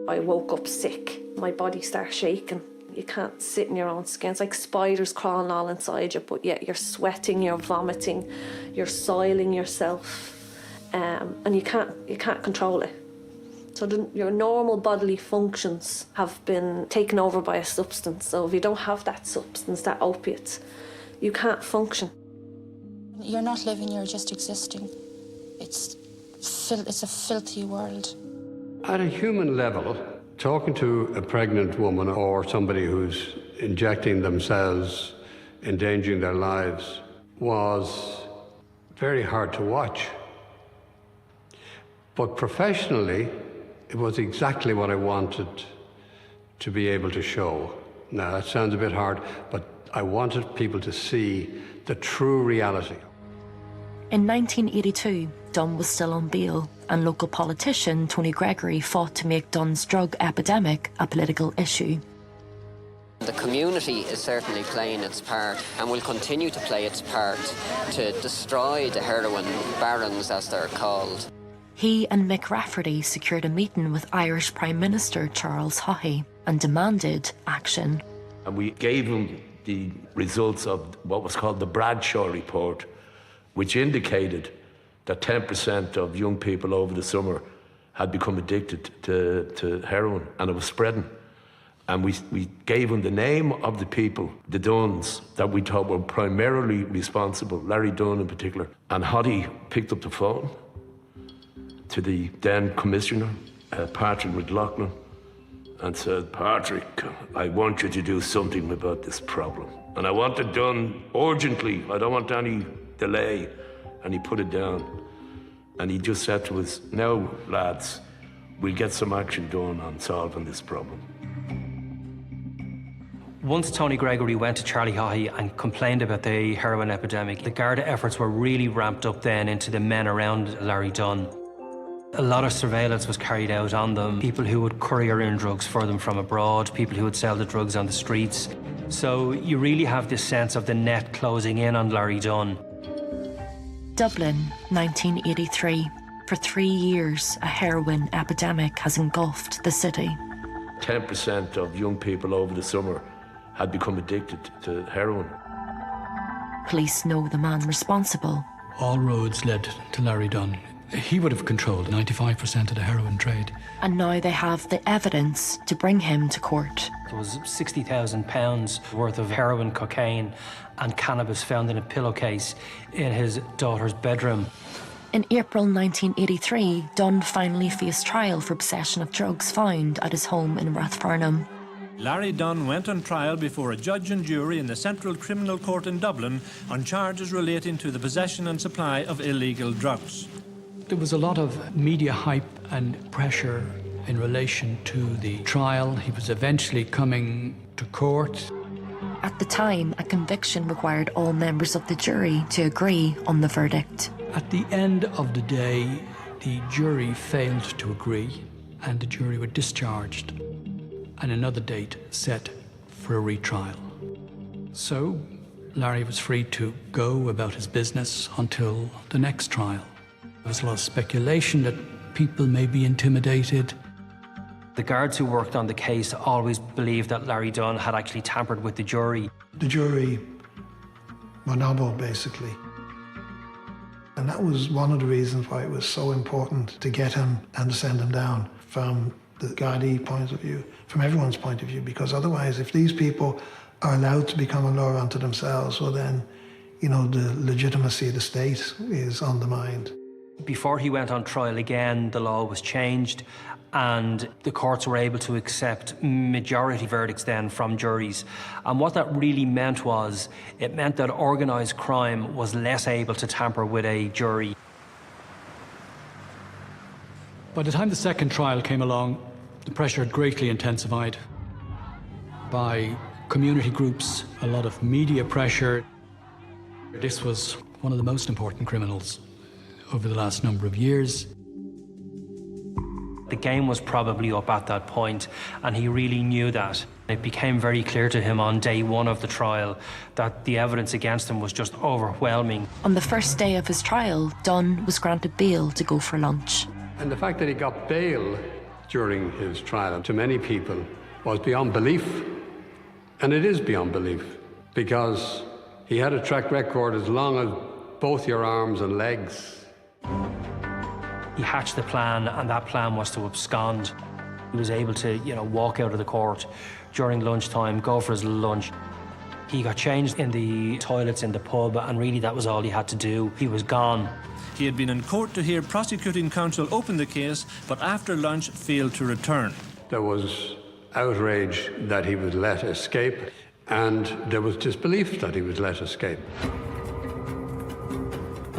I woke up sick. My body started shaking. You can't sit in your own skin. It's like spiders crawling all inside you, but yet you're sweating, you're vomiting, you're soiling yourself, and you can't control it. So your normal bodily functions have been taken over by a substance. So if you don't have that substance, that opiate, you can't function. You're not living, you're just existing. It's a filthy world. At a human level, talking to a pregnant woman or somebody who's injecting themselves, endangering their lives, was very hard to watch. But professionally, it was exactly what I wanted to be able to show. Now, that sounds a bit hard, but I wanted people to see the true reality. In 1982, Dunn was still on bail, and local politician Tony Gregory fought to make Dunn's drug epidemic a political issue. The community is certainly playing its part and will continue to play its part to destroy the heroin barons, as they're called. He and Mick Rafferty secured a meeting with Irish Prime Minister Charles Haughey and demanded action. And we gave him the results of what was called the Bradshaw report, which indicated that 10% of young people over the summer had become addicted to heroin, and it was spreading. And we gave him the name of the people, the Dunns, that we thought were primarily responsible, Larry Dunn in particular. And Haughey picked up the phone to the then commissioner, Patrick McLaughlin, and said, "Patrick, I want you to do something about this problem. And I want it done urgently. I don't want any delay." And he put it down. And he just said to us, "Now, lads, we'll get some action done on solving this problem." Once Tony Gregory went to Charlie Haughey and complained about the heroin epidemic, the Garda efforts were really ramped up then into the men around Larry Dunn. A lot of surveillance was carried out on them. People who would courier in drugs for them from abroad, people who would sell the drugs on the streets. So you really have this sense of the net closing in on Larry Dunn. Dublin, 1983. For 3 years, a heroin epidemic has engulfed the city. 10% of young people over the summer had become addicted to heroin. Police know the man responsible. All roads led to Larry Dunn. He would have controlled 95% of the heroin trade. And now they have the evidence to bring him to court. There was £60,000 worth of heroin, cocaine and cannabis found in a pillowcase in his daughter's bedroom. In April 1983, Dunn finally faced trial for possession of drugs found at his home in Rathfarnham. Larry Dunn went on trial before a judge and jury in the Central Criminal Court in Dublin on charges relating to the possession and supply of illegal drugs. There was a lot of media hype and pressure in relation to the trial. He was eventually coming to court. At the time, a conviction required all members of the jury to agree on the verdict. At the end of the day, the jury failed to agree and the jury were discharged and another date set for a retrial. So Larry was free to go about his business until the next trial. There was a lot of speculation that people may be intimidated. The guards who worked on the case always believed that Larry Dunn had actually tampered with the jury. The jury were noble, basically. And that was one of the reasons why it was so important to get him and to send him down from the Gardaí point of view, from everyone's point of view, because otherwise, if these people are allowed to become a law unto themselves, well then, you know, the legitimacy of the state is undermined. Before he went on trial again, the law was changed and the courts were able to accept majority verdicts then from juries. And what that really meant was, it meant that organised crime was less able to tamper with a jury. By the time the second trial came along, the pressure had greatly intensified by community groups, a lot of media pressure. This was one of the most important criminals over the last number of years. The game was probably up at that point, and he really knew that. It became very clear to him on day one of the trial that the evidence against him was just overwhelming. On the first day of his trial, Dunn was granted bail to go for lunch. And the fact that he got bail during his trial, to many people, was beyond belief. And it is beyond belief, because he had a track record as long as both your arms and legs. He hatched the plan, and that plan was to abscond. He was able to, walk out of the court during lunchtime, go for his lunch. He got changed in the toilets in the pub, and really that was all he had to do. He was gone. He had been in court to hear prosecuting counsel open the case, but after lunch failed to return. There was outrage that he was let escape, and there was disbelief that he was let escape.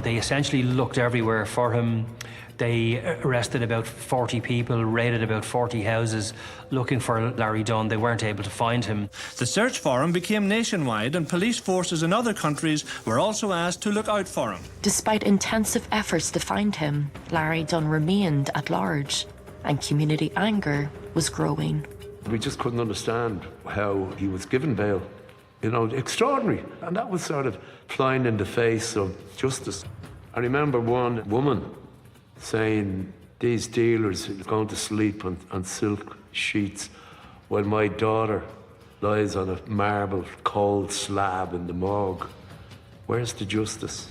They essentially looked everywhere for him. They arrested about 40 people, raided about 40 houses looking for Larry Dunn. They weren't able to find him. The search for him became nationwide, and police forces in other countries were also asked to look out for him. Despite intensive efforts to find him, Larry Dunn remained at large, and community anger was growing. We just couldn't understand how he was given bail. Extraordinary. And that was sort of flying in the face of justice. I remember one woman saying, these dealers are going to sleep on silk sheets while my daughter lies on a marble cold slab in the morgue. Where's the justice?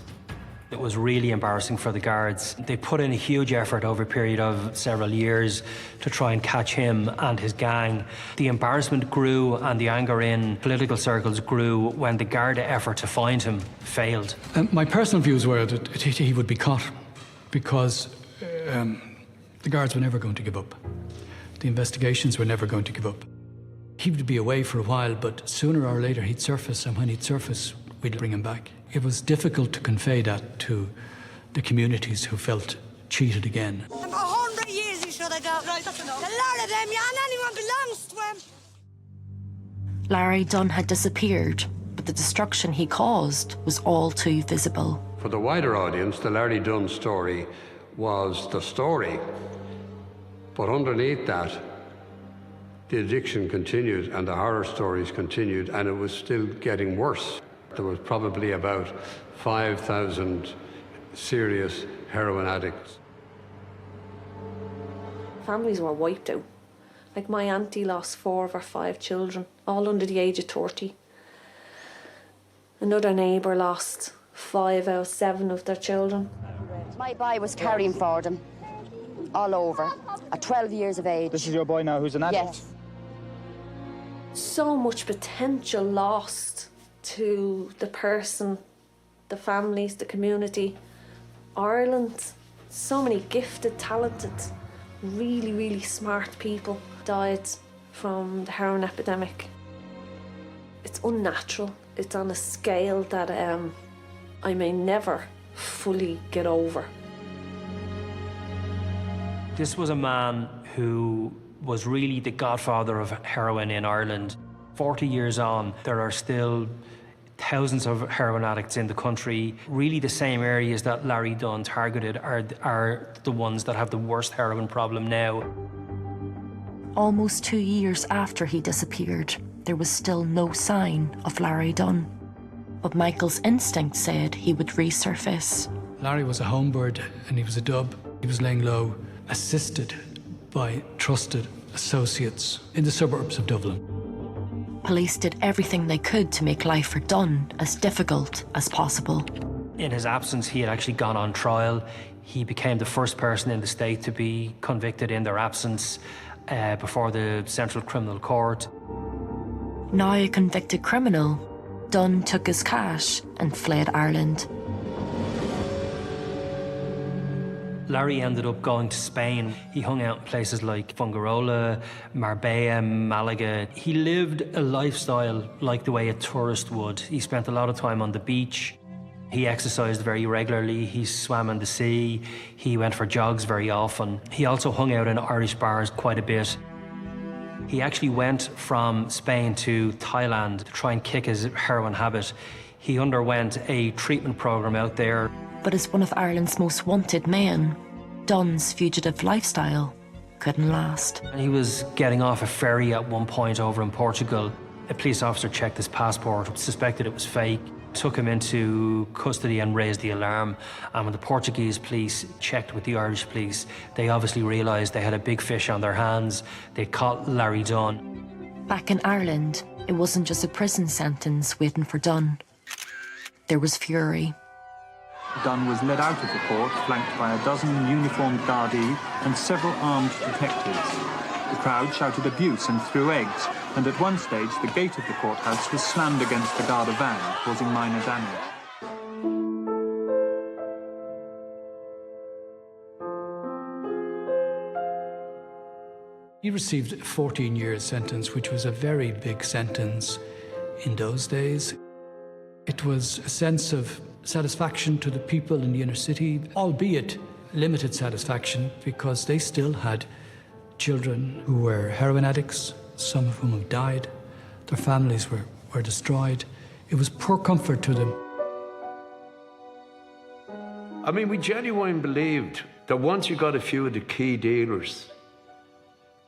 It was really embarrassing for the guards. They put in a huge effort over a period of several years to try and catch him and his gang. The embarrassment grew and the anger in political circles grew when the Garda effort to find him failed. My personal views were that he would be caught because the guards were never going to give up. The investigations were never going to give up. He would be away for a while, but sooner or later he'd surface, and when he'd surface, we'd bring him back. It was difficult to convey that to the communities who felt cheated again. For 100 years he should have got. Right, that's enough. A lot of them, and anyone belongs to him. Larry Dunn had disappeared, but the destruction he caused was all too visible. For the wider audience, the Larry Dunn story was the story. But underneath that, the addiction continued and the horror stories continued, and it was still getting worse. There was probably about 5,000 serious heroin addicts. Families were wiped out. Like my auntie lost 4 of her 5 children, all under the age of 30. Another neighbour lost 5 out of 7 of their children. My boy was carrying for them all over at 12 years of age. This is your boy now who's an addict? Yes. So much potential lost to the person, the families, the community. Ireland, so many gifted, talented, really, really smart people died from the heroin epidemic. It's unnatural. It's on a scale that I may never fully get over. This was a man who was really the godfather of heroin in Ireland. 40 years on, there are still thousands of heroin addicts in the country. Really the same areas that Larry Dunn targeted are the ones that have the worst heroin problem now. Almost 2 years after he disappeared, there was still no sign of Larry Dunn. But Michael's instinct said he would resurface. Larry was a homebird and he was a dub. He was laying low, assisted by trusted associates in the suburbs of Dublin. Police did everything they could to make life for Dunn as difficult as possible. In his absence, he had actually gone on trial. He became the first person in the state to be convicted in their absence before the Central Criminal Court. Now a convicted criminal, Dunn took his cash and fled Ireland. Larry ended up going to Spain. He hung out in places like Fungirola, Marbella, Malaga. He lived a lifestyle like the way a tourist would. He spent a lot of time on the beach. He exercised very regularly. He swam in the sea. He went for jogs very often. He also hung out in Irish bars quite a bit. He actually went from Spain to Thailand to try and kick his heroin habit. He underwent a treatment program out there. But as one of Ireland's most wanted men, Dunn's fugitive lifestyle couldn't last. And he was getting off a ferry at one point over in Portugal. A police officer checked his passport, suspected it was fake, took him into custody and raised the alarm. And when the Portuguese police checked with the Irish police, they obviously realised they had a big fish on their hands. They caught Larry Dunn. Back in Ireland, it wasn't just a prison sentence waiting for Dunn. There was fury. Dunn was led out of the court, flanked by a dozen uniformed Gardaí and several armed detectives. The crowd shouted abuse and threw eggs, and at one stage the gate of the courthouse was slammed against the Garda van, causing minor damage. He received a 14-year sentence, which was a very big sentence in those days. It was a sense of satisfaction to the people in the inner city, albeit limited satisfaction, because they still had children who were heroin addicts, some of whom have died. Their families were destroyed. It was poor comfort to them. I mean, we genuinely believed that once you got a few of the key dealers,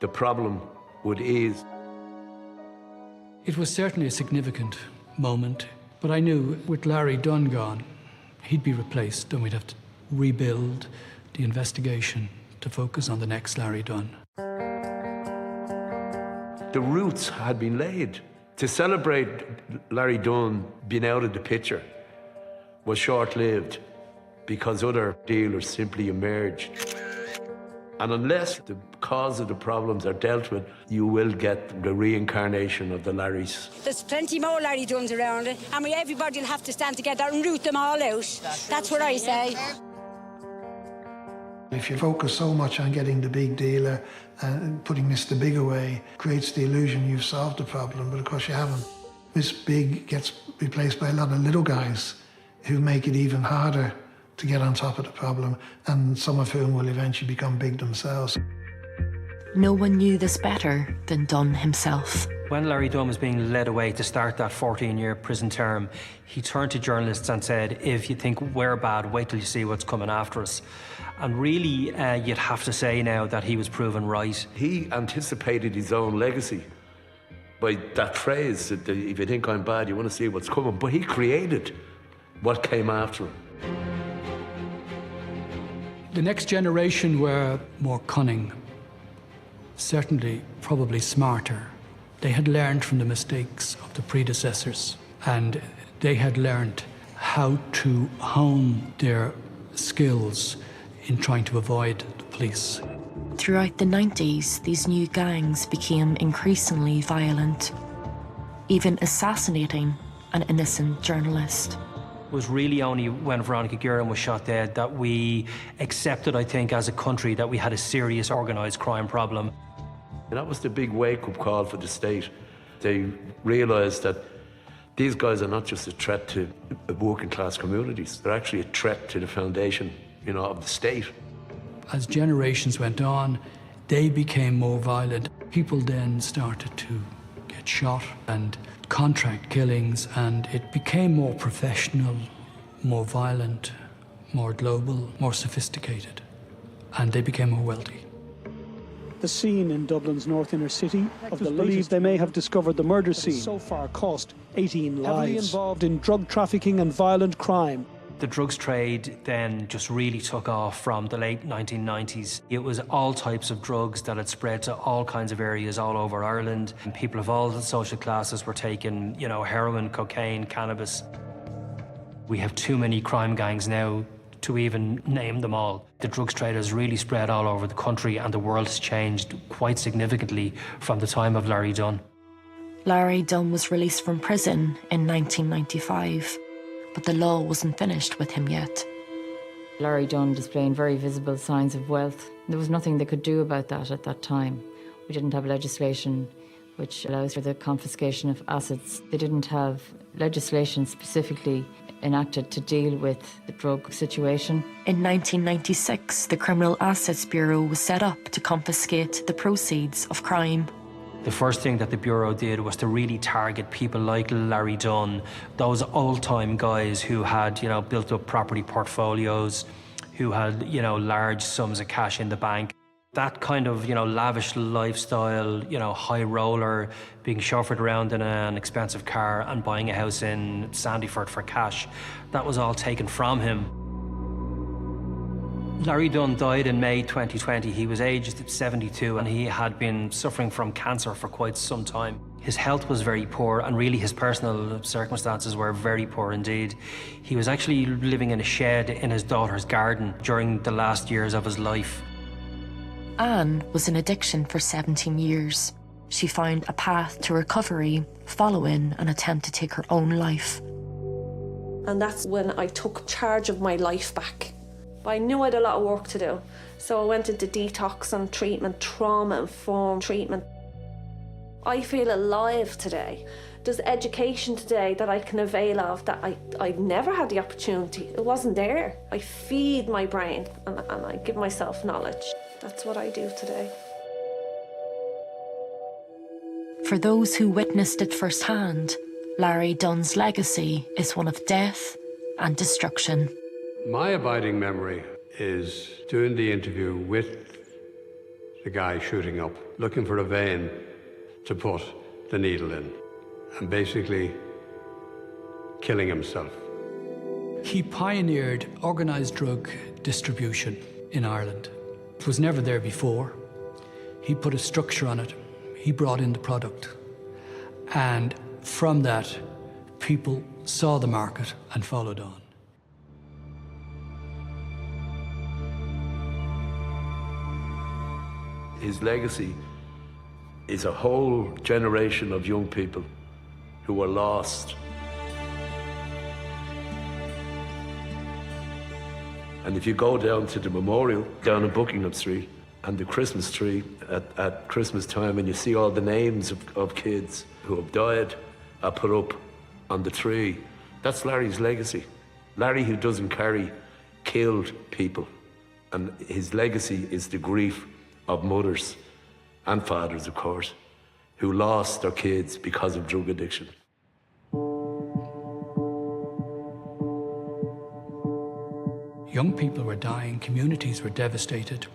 the problem would ease. It was certainly a significant moment, but I knew with Larry Dunn gone, he'd be replaced and we'd have to rebuild the investigation to focus on the next Larry Dunn. The roots had been laid. To celebrate Larry Dunn being out of the picture was short-lived because other dealers simply emerged. And unless the cause of the problems are dealt with, you will get the reincarnation of the Larrys. There's plenty more Larry Dunns around, and everybody will have to stand together and root them all out. That's what I say. If you focus so much on getting the big dealer and putting Mr. Big away, creates the illusion you've solved the problem, but of course you haven't. Miss Big gets replaced by a lot of little guys who make it even harder to get on top of the problem, and some of whom will eventually become big themselves. No one knew this better than Dunn himself. When Larry Dunn was being led away to start that 14-year prison term, he turned to journalists and said, if you think we're bad, wait till you see what's coming after us. And really, you'd have to say now that he was proven right. He anticipated his own legacy by that phrase, that if you think I'm bad, you want to see what's coming. But he created what came after him. The next generation were more cunning, certainly probably smarter. They had learned from the mistakes of the predecessors, and they had learned how to hone their skills in trying to avoid the police. Throughout the 90s, these new gangs became increasingly violent, even assassinating an innocent journalist. It was really only when Veronica Guerin was shot dead that we accepted, I think, as a country that we had a serious organised crime problem. And that was the big wake-up call for the state. They realised that these guys are not just a threat to working-class communities, they're actually a threat to the foundation, of the state. As generations went on, they became more violent. People then started to get shot and contract killings, and it became more professional, more violent, more global, more sophisticated, and they became more wealthy. The scene in Dublin's north inner city of the believe they may have discovered the murder scene so far cost 18 lives. Heavily involved in drug trafficking and violent crime. The drugs trade then just really took off from the late 1990s. It was all types of drugs that had spread to all kinds of areas all over Ireland. And people of all the social classes were taking, heroin, cocaine, cannabis. We have too many crime gangs now to even name them all. The drugs trade has really spread all over the country, and the world has changed quite significantly from the time of Larry Dunn. Larry Dunn was released from prison in 1995, but the law wasn't finished with him yet. Larry Dunn displaying very visible signs of wealth. There was nothing they could do about that at that time. We didn't have legislation which allows for the confiscation of assets. They didn't have legislation specifically enacted to deal with the drug situation. In 1996, the Criminal Assets Bureau was set up to confiscate the proceeds of crime. The first thing that the Bureau did was to really target people like Larry Dunn, those old-time guys who had, built up property portfolios, who had, large sums of cash in the bank. That kind of, lavish lifestyle, high roller, being chauffeured around in an expensive car and buying a house in Sandyford for cash, that was all taken from him. Larry Dunn died in May 2020. He was aged 72 and he had been suffering from cancer for quite some time. His health was very poor and really his personal circumstances were very poor indeed. He was actually living in a shed in his daughter's garden during the last years of his life. Anne was in addiction for 17 years. She found a path to recovery following an attempt to take her own life. And that's when I took charge of my life back. But I knew I had a lot of work to do. So I went into detox and treatment, trauma-informed treatment. I feel alive today. There's education today that I can avail of that I never had the opportunity. It wasn't there. I feed my brain and I give myself knowledge. That's what I do today. For those who witnessed it firsthand, Larry Dunn's legacy is one of death and destruction. My abiding memory is doing the interview with the guy shooting up, looking for a vein to put the needle in, and basically killing himself. He pioneered organised drug distribution in Ireland. It was never there before. He put a structure on it. He brought in the product. And from that, people saw the market and followed on. His legacy is a whole generation of young people who were lost. And if you go down to the memorial down in Buckingham Street and the Christmas tree at Christmas time, and you see all the names of kids who have died are put up on the tree, that's Larry's legacy. Larry, who doesn't carry, killed people. And his legacy is the grief of mothers and fathers, of course, who lost their kids because of drug addiction. Young people were dying, communities were devastated.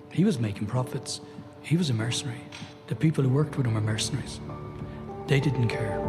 He was making profits. He was a mercenary. The people who worked with him were mercenaries. They didn't care.